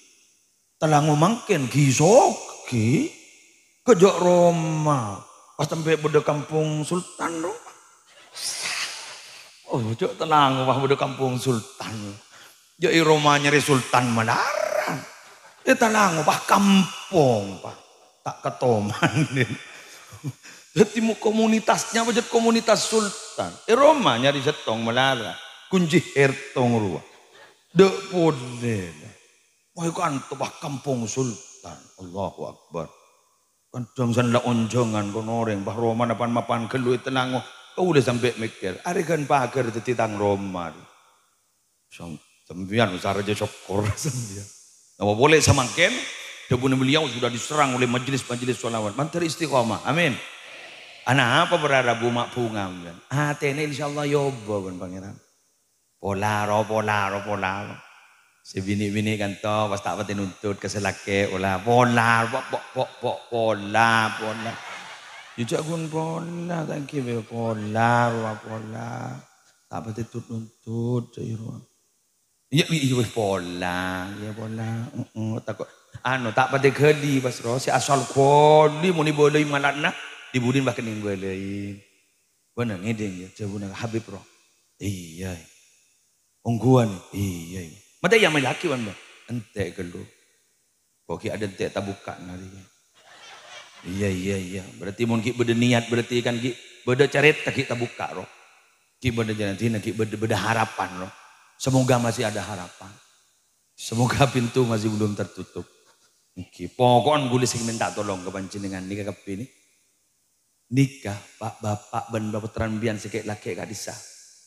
Telangu mangken kisoki. Kejok Roma. Pas sampai beda kampung Sultan Roma. Oh, jok telangu wah beda kampung Sultan. Jok Roma nyari Sultan Madaran. Telangu bah kampung pak. Tak ketoman. Jadi komunitasnya macam komunitas Sultan. Roma nyari jetong melara. Kunci hertong ruah. Dek boleh. Wah kan bah kampung Sultan. Allahu Akbar. Kan jangan lah onjongan kon orang bah Roma napan mapan kelui telangu. Kau udah sampai mikir. Hari kan pagar di tang Roma. Sembilan usah raja syukur sembilan. Apa boleh samangken? Debunya beliau sudah diserang oleh majelis-majelis sholawat. Manteri istiqomah. Amin. Anak apa berarabu mak pungam kan? Ini insyaallah yobo kan pangeran. Polaro. Si bini kan to pas tak pati nuntut keselake olah polar pola. Jujak gun pola thank you polar. Tak pati nuntut cairo. Iya pola. Takut tak pati geli basro si asal koli muni boleh malatna. Dibudin bahkan yang gue lain. Benar ngedeng ya. Coba Habib roh. Iya. Ongguan. Iya. Mata yang melaki wan bang. Ente gelu. Poki ada ente tak buka nari. Iya. Berarti mungkin beda niat berarti kan ki beda caret tak kita buka roh. Ki beda jalan tina ki beda harapan roh. Semoga masih ada harapan. Semoga pintu masih belum tertutup. Ki pokoknya gue sing minta tolong ke panjenengan nikah kepi ini. Nikah pak bapak ben bapetran bian sekek laki gak bisa.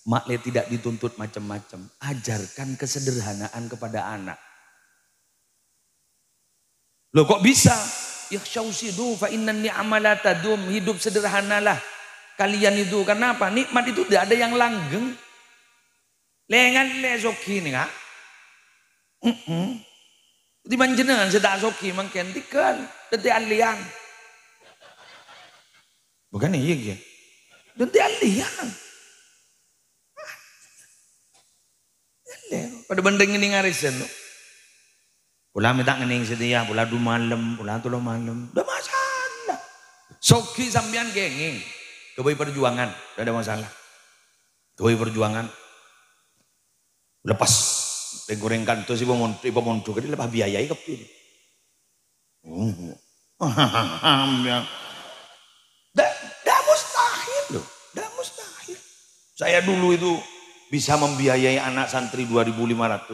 Makle tidak dituntut macam-macam. Ajarkan kesederhanaan kepada anak. Loh kok bisa? Yakhshawsidu fa innan ni'amala tadum. Hidup sederhanalah. Kalian itu kenapa? Nikmat itu tidak ada yang langgeng. Lengan lesoki nih kak. Di manjenengan sedak soki mangken dikan. Dati alian. Bukan iya. Dan dia lihat. Pada bandeng ini ngarisan. Pula minta ngening setia, pula 2 malam, pula 3 malam. Udah masalah. Soki sambian genging. Kebai perjuangan, udah ada masalah. Kebai perjuangan. Lepas penggorengkan tuh si pemontu, kan lepas biayai kepilih. Dah mustahil loh, dah mustahil. Saya dulu itu bisa membiayai anak santri 2.500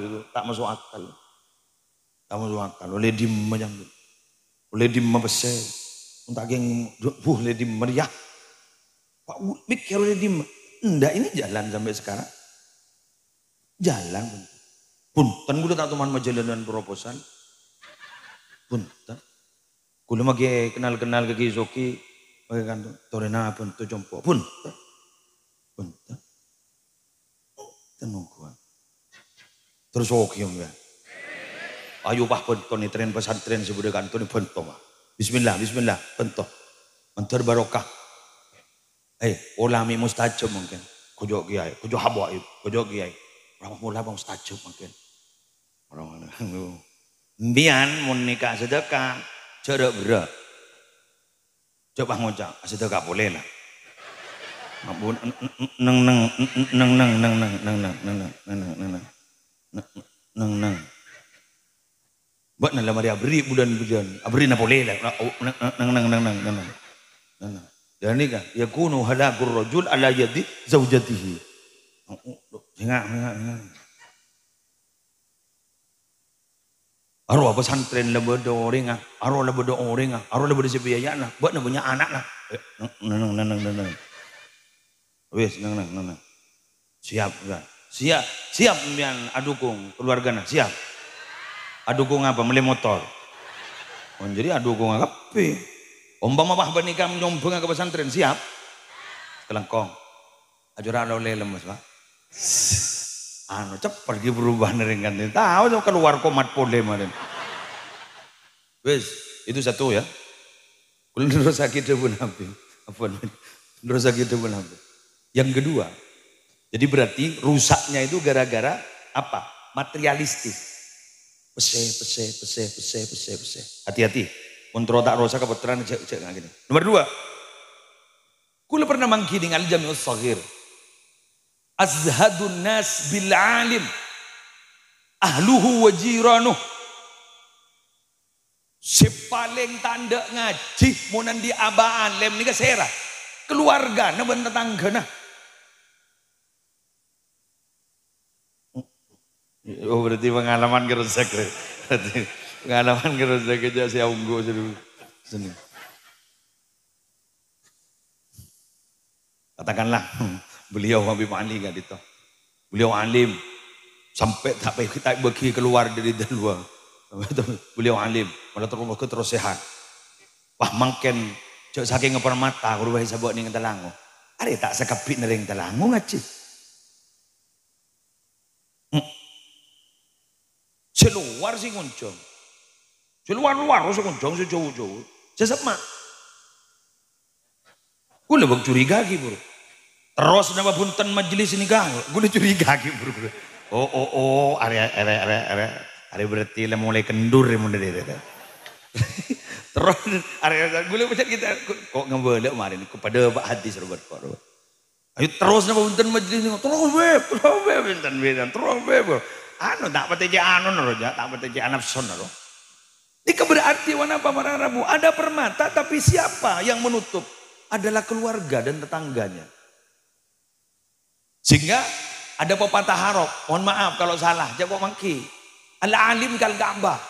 itu tak masuk akal. Tak masuk akal. Oleh dimma yang oleh dimma besar. Untuk geng oleh dimma meriah. Pak mikir oleh dimma. Enggak ini jalan sampai sekarang. Jalan. Punten gue tak teman majalanan proposal. Punten. Gue lagi kenal-kenal ke Kizoki. Pakai kantor, torena pun tu jompo pun, tenungguan. Terus oke ya. Ayo bah penton ni tren pesantren sebuah kantor ni penton mah. Bismillah, penton. Mentor barokah. Ulami mustajab mungkin. Kujo kiai, kujo habaib, kujo kiai. Orang mula bang mustajab mungkin. Orang mana? Bian mun nikah sedekah, cerek berat. Coba ngocak, asal gak boleh lah. Neng. Buat nala Maria beri bulan, abri na boleh lah. Dan ini kan, yakunu halakur rajul ala yadi zaujatihi. Ingat. Aro pesantren lebodo orang, aro lebodo orang, aro lebodo sebiaya nah, buat nak punya anak nah. Nang. Wes nang. Siap kan? Siap mian adukung keluarga nah, siap. Adukung apa? Beli motor. Oh, jadi adukung apa? Umpama mah nikah nyombong ke pesantren siap. Kelengkong. Ajura oleh lemes Pak. Anu cepat dia berubah neringan ini. Tahu keluar komat pole marin. Wes, itu satu ya. Kalau dosa kita pun hampir. Apa dosa kita pun hampir. Yang kedua, jadi berarti rusaknya itu gara-gara apa? Materialistis. Pese. Hati-hati. Kontrol tak rosa kebetulan cek gini. Nomor dua, kula pernah mangkini ngal Jami'us Shaghir. Azhadun nas bil alim ahluhu wa jiranuh. Si paling tanda ngaji munan di aba alim ni kasera keluarga na ben tetangga nah. Oh berarti pengalaman kerusak. Berarti pengalaman kerusak aja si Aunggo sini. Katakanlah beliau Habib Ali kan itu. Beliau alim sampai tak bagi keluar dari luar. Beliau alim, malah terus sehat. Wah mangken cok saking ngepermata kudu bae sabok ning telango. Are tak sekepit nering telango ngaji. Seluar sing ngoncong. Seluar sing ngoncong sejauh-jauh. Sesemak. Kula bang curiga ki, Bro. Terus nama punten majelis ini kang, gue curiga gitu bro. Oh, area berarti lah mulai kendur ya mulai dari itu. Terus area gue macam kita kok ngebelak kemarin kepada Pak Hadis Robert Kor. Ayo terus nama punten majelis ini, terus beb, anu tak patah anu noroja, tak patah anapson noro. Ini berarti warna apa marah Rabu? Ada permata tapi siapa yang menutup? Adalah keluarga dan tetangganya. Sehingga ada pepatah Arab, mohon maaf kalau salah, jawab mangki. Al-alim kal Ka'bah.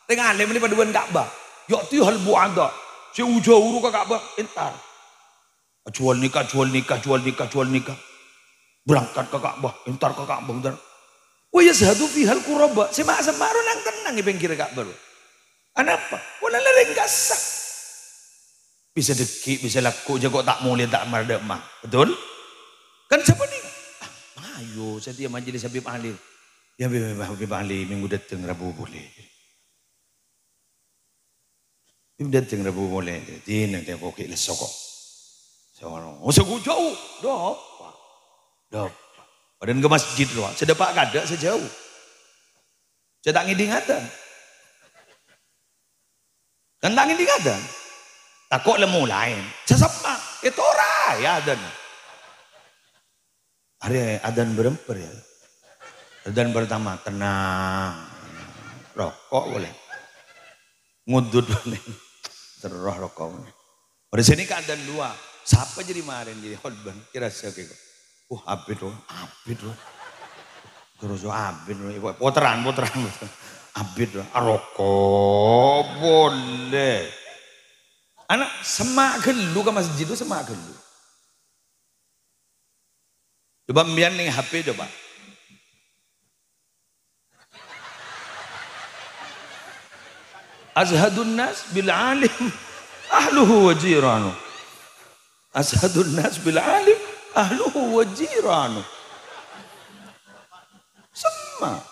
Tengah alim ini paduan Ka'bah. Ya'ti hal bu'ada. Jauh-jauh ke Ka'bah, entar. Jual nikah. Berangkat ke Ka'bah, entar ke Ka'bah, entar. Wa yazhadu fi hal quraba. Semak-semak nang tenang di pinggir Ka'bah. Kenapa? Wala lereng gasak. Bisa dekik, bisa laku, jago tak mulia tak marda mah. Betul? Kan siapa nih? Ayo, saya dia majelis Habib Ali. Ya Habib Ali minggu datang Rabu boleh. Minggu datang Rabu boleh. Dia nanti aku kira sokok. Seorang, jauh, dah. Badan ke masjid loh. Sedepak kada sejauh. Saya tak ngidingatan. Kan tak ngidingatan. Takut lemu lain. Sesepak itu orang ya dan. Hari adan beremper ya. Adan pertama tenang. Rokok boleh. Ngudut boleh. Terus rokok. Pada sini keadaan dua. Siapa jadi kemarin jadi khutbah? Kira siapa kok? Abid loh. Terus abid loh. Poteran. Abid loh. Rokok boleh. Anak semak gelu ke masjid itu semak gelu. Coba mbian ning HP coba. Azhadun nas bil alim ahluhu wa jiranu. Azhadun nas bil alim ahluhu wa jiranu. Sama.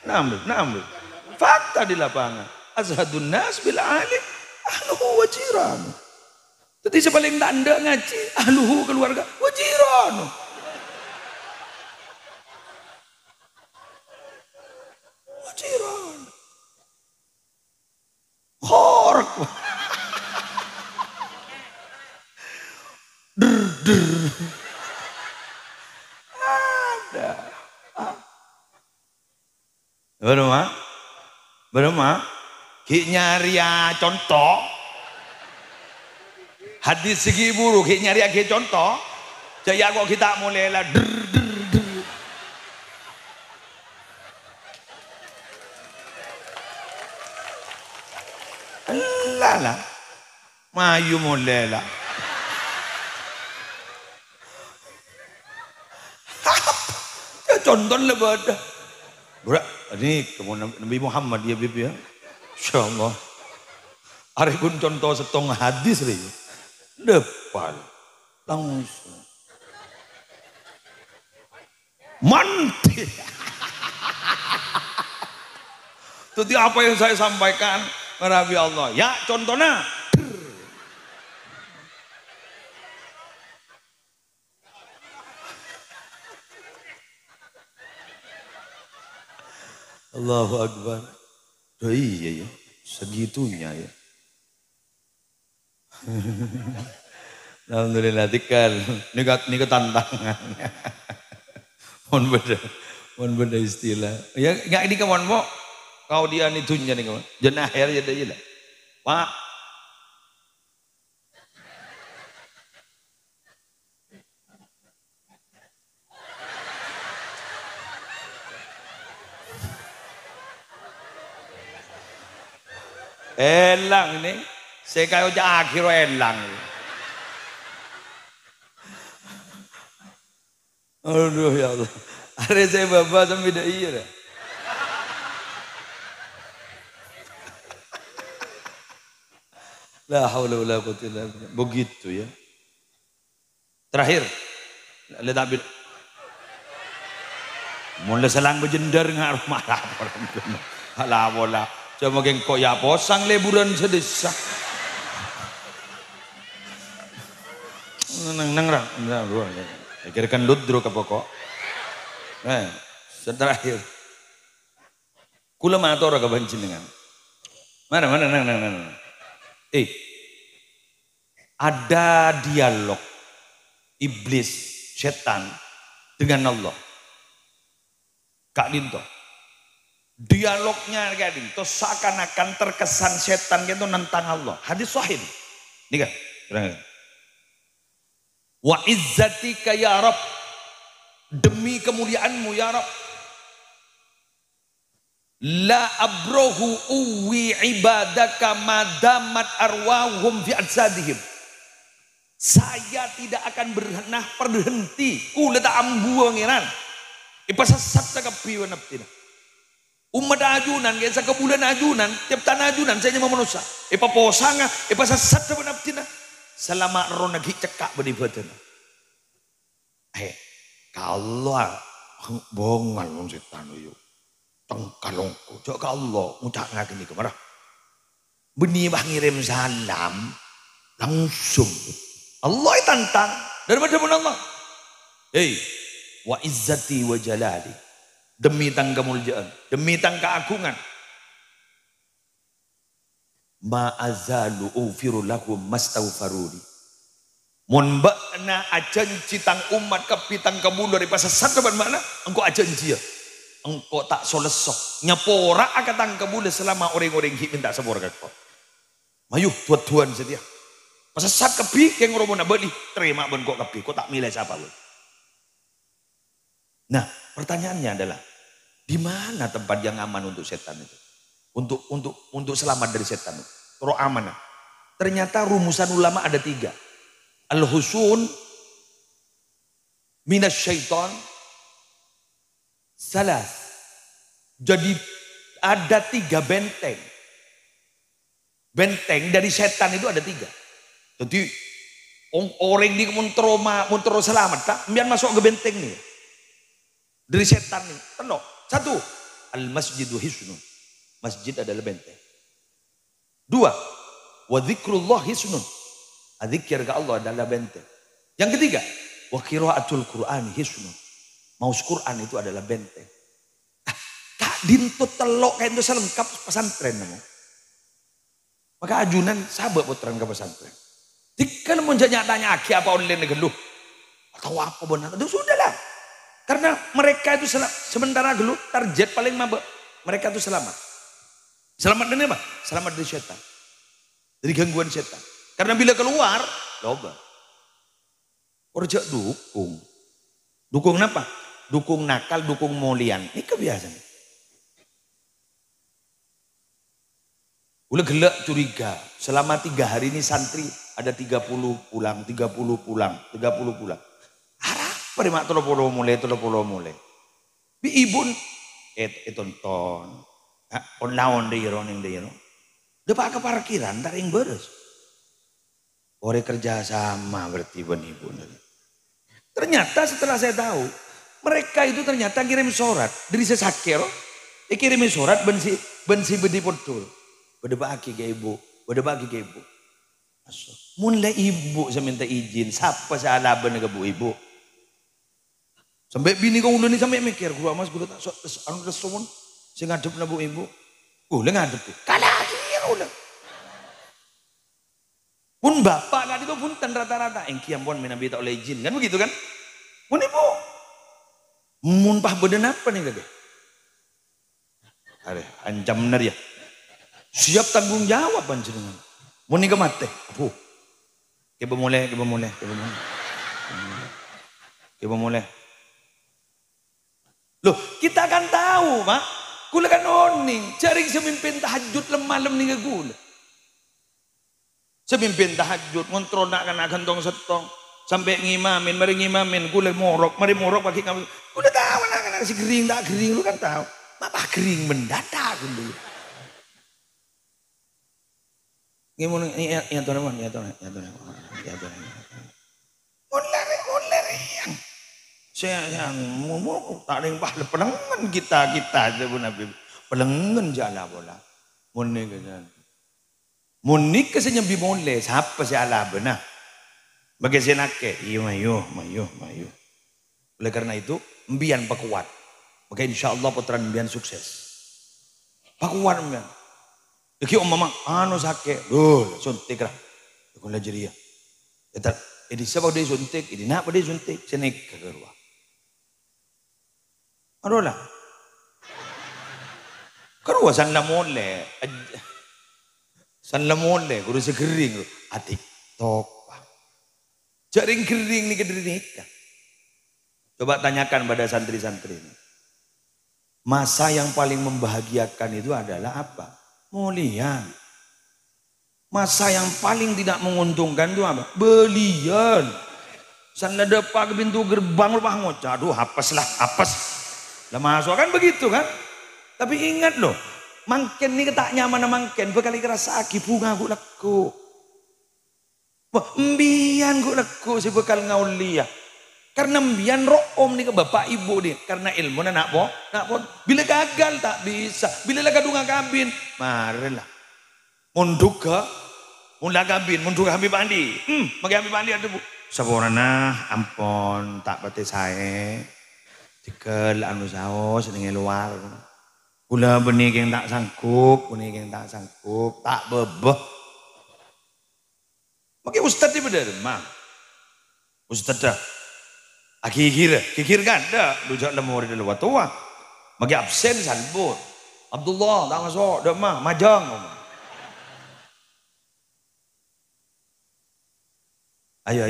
Nambil. Fakta di lapangan. Azhadun nas bil alim ahluhu wa jiranu. Jadi sepaling tanda ngaji, ahluhu keluarga, wajiran. Khork. Ada. Berma, ki nyari contoh. Hadis segi buruk nyari ake contoh. Jaya kok kita mulai lah lah mayu mulai lah. Contoh lebih ada. Berat, ini Nabi Muhammad ya bibi ya. Insyaallah. Hari pun contoh setengah hadis nih. Depan langsung. Manti. Itu apa yang saya sampaikan Nabi Allah. Ya contohnya. Allahu Akbar. Oh iya ya, segitunya ya. Alhamdulillah tikal. Ini ketantangan. Mohon beda istilah. Ya nggak ini kawan mo. Kau dia ni tunja ni kawan. Jenah air jadi je lah. Pak. Elang ni, saya kaya akhir elang. Aduh ya Allah, hari saya bapak sampai dah iya dah. La haula wala quwwata illa billah. Begitu ya. Terakhir, lihat abid. Mula selang berjendar ngaruh marah orang. Alah bola. Cuma gengkok ya posang liburan sedesa. Nang rang. Kirakan ludro ke pokok. Terakhir. Kula mana tora ke banci dengan. Mana. Ada dialog iblis, setan dengan Allah. Kak Dinto. Dialognya Kak Dinto seakan-akan terkesan setan itu nentang Allah. Hadis sahih. Ini kan. Wa izzatika ya Rabb. Demi kemuliaanmu ya Rabb. La abrohu uwi ibadaka madamat arwahum fi ajsadihim. Saya tidak akan pernah berhenti. Kula tak ambu ngiran. Ipasasat ka piwan naptina. Umat ajunan kaya sa kabulan ajunan, tiap tanah ajunan saya mau manusia. Ipaposanga, ipasasat sa naptina. Selama ron naghicekak bedibadan. Kalau bongal mong setan yo. Tengkalongku, jok ke Allah, ngucap ngakin ini kemarah. Benih bah ngirim salam, langsung. Allah tantang, daripada pun Allah. Wa izzati wa jalali. Demi tang kemuliaan, demi tang keagungan. Ma'azalu ufiru lakum mastaufaruni. Mun bakna ajan citang umat kapitang kabul dari pasal satu mana? Engkau ajan cia. Engkau tak solesok nyapora akatang kabul selama orang-orang minta sabor kau. Mayuh tuan setia. Pasal sat kepi yang romo nak beli terima ben kau kepi. Kau tak milih siapa pun. Nah pertanyaannya adalah di mana tempat yang aman untuk setan itu? Untuk selamat dari setan itu. Terus aman. Ternyata rumusan ulama ada 3. Al-husun minas syaitan salas. Jadi ada 3 benteng. Benteng dari setan itu ada 3. Jadi orang di muntero selamat tak? Biar masuk ke benteng nih. Dari setan nih. Tenok. 1. Al-masjidu hisnun. Masjid adalah benteng. 2. Wa dzikrullah hisnun. Adzikir ke Allah adalah benteng. Yang ketiga, wa qiraatul Qur'an hisnun. Maus Quran itu adalah benteng. Kak Dinto telok kayak itu selengkap pesantren namu. Maka ajunan sahabat putran ke pesantren. Jika mau tanya aki apa online geluh atau apa benar itu sudahlah. Karena mereka itu sementara geluh target paling mabuk. Mereka itu selamat. Selamat dari apa? Selamat dari setan. Dari gangguan setan. Karena bila keluar, coba. Orja dukung. Dukung apa? Dukung nakal, dukung molian. Ini kebiasaan. Udah gelak curiga. Selama 3 hari ini santri ada 30 pulang, 30 pulang, 30 pulang. Harap pada mak tolong mulai. Bi ibun tonton. On lawan deh roning deh no. Depak ke parkiran taring beres. Ore kerja sama berarti ibu. Ternyata setelah saya tahu mereka itu ternyata kirim surat dari sesakir. Kirim surat bensi bedi podul. Beda bagi ke ibu. Mulai ibu saya minta izin. Siapa saya alaban ke ibu. Sampai bini kau udah nih sampai mikir. Gua mas gua tak anu resumun. Saya ngadep na bu ibu. Boleh ngadep tuh. Kalah dia udah. Pun bapak kan itu pun rata-rata. Engki ampun menabi tak oleh izin kan begitu kan. Pun ibu. Mun pah beden apa nih kakek? Ada ancam benar ya. Siap tanggung jawab panjenengan. Mun ni mate. Apuh. Kita mulai. Loh, kita kan tahu, Mak. Kula kan oning, jaring semimpin tahajud malam nih gula. Semimpin tahajud ngontrol nak kan akan tong setong sampai mari ngimamin kula mari morok pakai kami. Kula tahu nak si gering tak gering lu kan tahu. Apa gering mendadak dulu. Gimana ya tuan. Mulai yang saya mau tak ada yang pelengan kita aja pun nabi pelengan jala bola. Munik kesenya bimole siapa si ala benar. Bagi saya nak mayu. Oleh karena itu mbian pakuat. Maka insyaallah putran mbian sukses. Pakuat mbian. Iki mama anu sake, suntik lah. Aku lajari ya. Etar, ini siapa dia suntik, ini nak dia suntik, senek keluar. Aduh lah. Keluar san lamole, guru segering, atik tok. Jaring kering ni kediri nikah. Coba tanyakan pada santri-santri ini. Masa yang paling membahagiakan itu adalah apa? Mulian. Masa yang paling tidak menguntungkan itu apa? Belian. Sana depan ke pintu gerbang lupa ngocah. Aduh apes. Lah masuk kan begitu kan? Tapi ingat loh. Mangken ni ketak nyaman mangken. Bekali kerasa aki bunga aku leku. Mbian aku leku si bekal ngaulia. Karena mbian room ni ke bapak ibu ni. Karena ilmu nak po. Bila gagal tak bisa. Bila laga dunga kabin. Marilah. Munduka. Mula kabin. Munduka Habib Andi. Magi Habib Andi ada bu. Saborana ampon. Tak pati saya. Tikel anu saos. Dengan luar. Kula benih yang tak sanggup. Tak bebeh. Magi ustaz ni benar. Ustaz dah. Kikir kan ada dujak lemur di luar tua. Bagi absen salbut. Abdullah tak masuk dak mah majang. Ayo.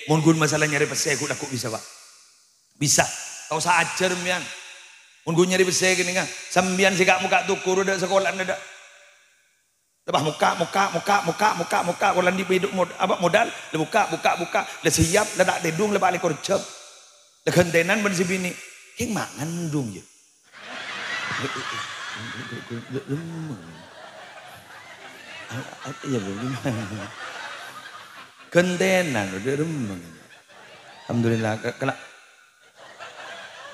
Mun gun masalah nyari pese aku bisa, Pak. Bisa. Kau usah ajar mian. Mun gun nyari pese gini kan. Sambian sikak muka tukur dak sekolah ndak. Lepas muka, kalau di hidup modal, buka, le siap, le tak dedung, le balik kerja, le kentenan bensi bini, keng mangan dung je. Ya belum. Kentenan udah remeng. Alhamdulillah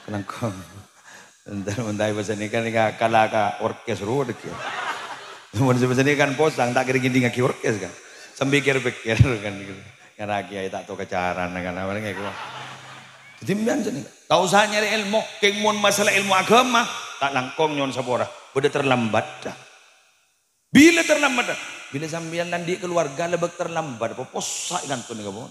kelangkong. Bentar bahasa ini kan kalah orkes ruwet ya. Mau disebut kan posang tak kira gini ngaki orkes kan. Sambil pikir kan gitu. Karena kiai tak tahu kecaran kan apa kayak gitu. Jadi mbian sini. Tak usah nyari ilmu, kengmun masalah ilmu agama tak langkong nyon sabora. Udah terlambat dah. Bila terlambat dah. Bila sambian nanti keluarga lebih terlambat apa posak gantung nih kamu.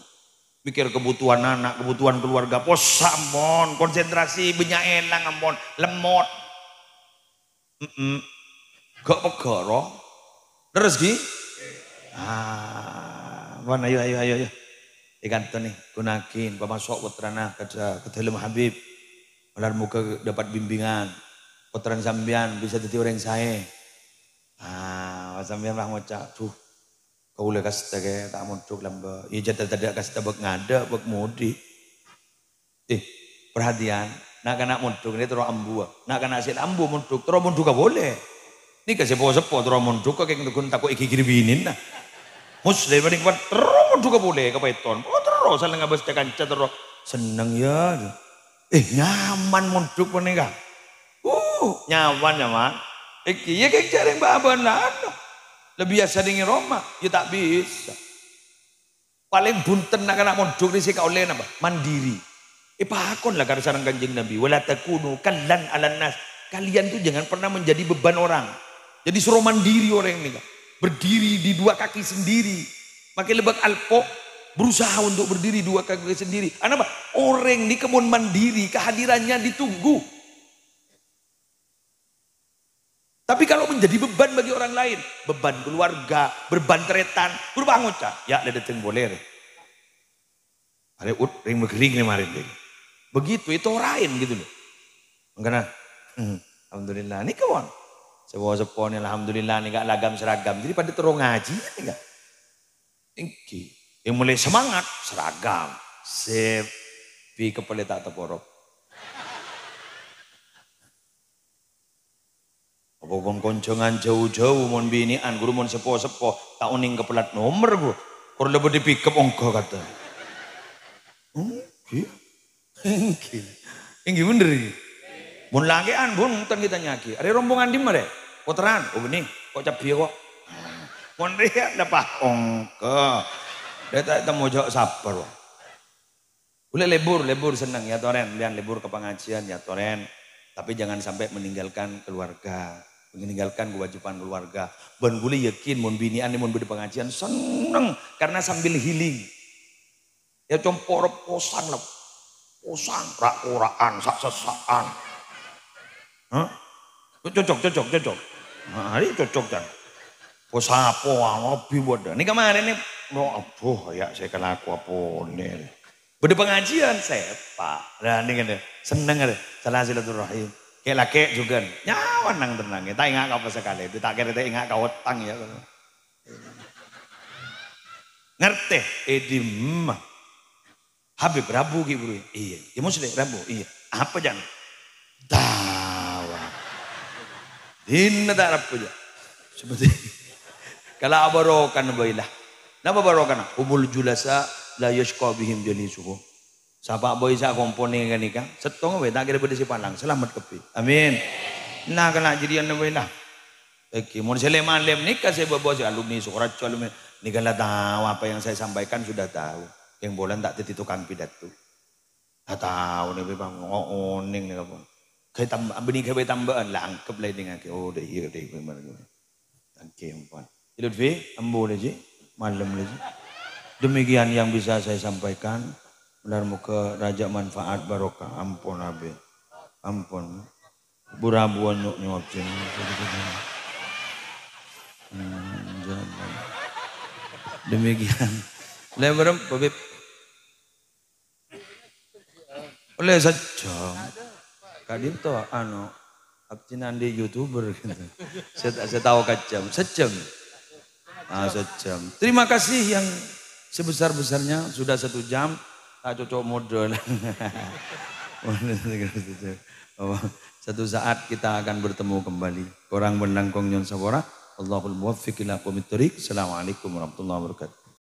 Mikir kebutuhan anak, kebutuhan keluarga posak mon, konsentrasi banyak elang mon, lemot. Gak pegoro rezeki Wan ayo. Ikan nih gunakin pemasok putrana ke dalam Habib. Malar muka dapat bimbingan. Putran sambian bisa jadi orang saya. Sambian lah ngocak. Tuh kau boleh kasih tak tak mondok lamba. Iya jatuh tidak kasih tak ngada bak modi. Perhatian. Nak kena mondok ini terus ambu. Nak kena hasil ambu mondok terus mondok boleh. Ini kasih sepo terus mondok kayak ngikut takut iki kiribinin nah. Muslim paling kuat terus juga boleh ke peton. Terus saling ngabas kanca terus seneng ya. Nyaman mondok menika. Nyaman. Iki ya kayak jarang baban lah. Lebih biasa dengan Roma, ya tak bisa. Paling bunten nak anak mondok ni sih kau oleh apa? Mandiri. Pakon lah karena sarang kanjeng Nabi. Wala takunu kallan alan nas. Kalian tuh jangan pernah menjadi beban orang. Jadi suruh mandiri orang ini. Berdiri di dua kaki sendiri. Pakai lebak alpo, berusaha untuk berdiri dua kaki sendiri. Apa? Orang ini kemun mandiri, kehadirannya ditunggu. Tapi kalau menjadi beban bagi orang lain, beban keluarga, beban keretan, berubah ngocah. Ya, ada datang boleh. Ada ring kering kemarin deh. Begitu itu orang gitu loh. Karena alhamdulillah ini kawan. Sepo-sepo nih alhamdulillah nih gak lagam seragam. Jadi pada terus ngaji nih gak. Yang mulai semangat seragam. Sepi kepala tak terporok. Apa koncongan jauh-jauh mon binian guru mon sepo-sepo tak uning ke pelat nomor gua. Kalau lebih dipikap ongko kata. Ini bener ini. Mon lagean bon mutan kita nyaki. Ada rombongan di mana? Kotoran. Oh bening. Kok capi kok. Mon dia dapat ongko. Dia tak mau jauh sabar. Boleh lebur senang ya Toren. Lian lebur ke pengajian ya Toren. Tapi jangan sampai meninggalkan keluarga. Meninggalkan kewajiban keluarga. Ben gue yakin mon binian mon beri pengajian seneng karena sambil healing. Ya compor posang lah. Posang rak-uraan, sak-sesaan. Cocok. Nah, ini cocok kan. Posapo ngopi bodoh. Ini kemarin nih aduh ya saya kena aku apa nih. Beri pengajian saya Pak. Nah ini kan seneng ada. Salah silaturahim. Kayak laki juga, nyawan nang tenang ya. Tak ingat kau apa sekali, itu tak kira tak ingat kau utang ya. Ngerti? Edim. Habib Rabu gitu. Iya. Ya muslim Rabu. Iya. Apa jangan? Dawa. Ini tak Rabu aja. Seperti kalau abarokan bailah. Napa barokan? Umul julasa la yashqa bihim jalisuhum. Sapa boy sa kompone kan ikan, setong we tak kira berdesi pandang, selamat kepi. Amin. Nah kena jadian we lah. Oke, mun Sleman lem nikah saya bawa alumni Sukorat alumni nikah lah tahu apa yang saya sampaikan sudah tahu. Yang bolan tak teti tukang pidato. Tak tahu nih bang ngoning nih apa. Kayak tambah benih kayak tambahan lah angkep lah dengan oh deh iya deh memang gue. Oke empat. Itu deh ambo lagi malam lagi. Demikian yang bisa saya sampaikan. Benar muka raja manfaat barokah ampun abe ampun burabuan nyok demikian lebarem babib oleh sejam kadito abcinan di YouTuber gitu saya tahu kacam sejam sejam terima kasih yang sebesar-besarnya sudah 1 jam. Tak cocok modal. Satu saat kita akan bertemu kembali. Orang menangkong nyon sabora. Allahul muwaffiq ila aqwamit thoriq. Assalamualaikum warahmatullahi wabarakatuh.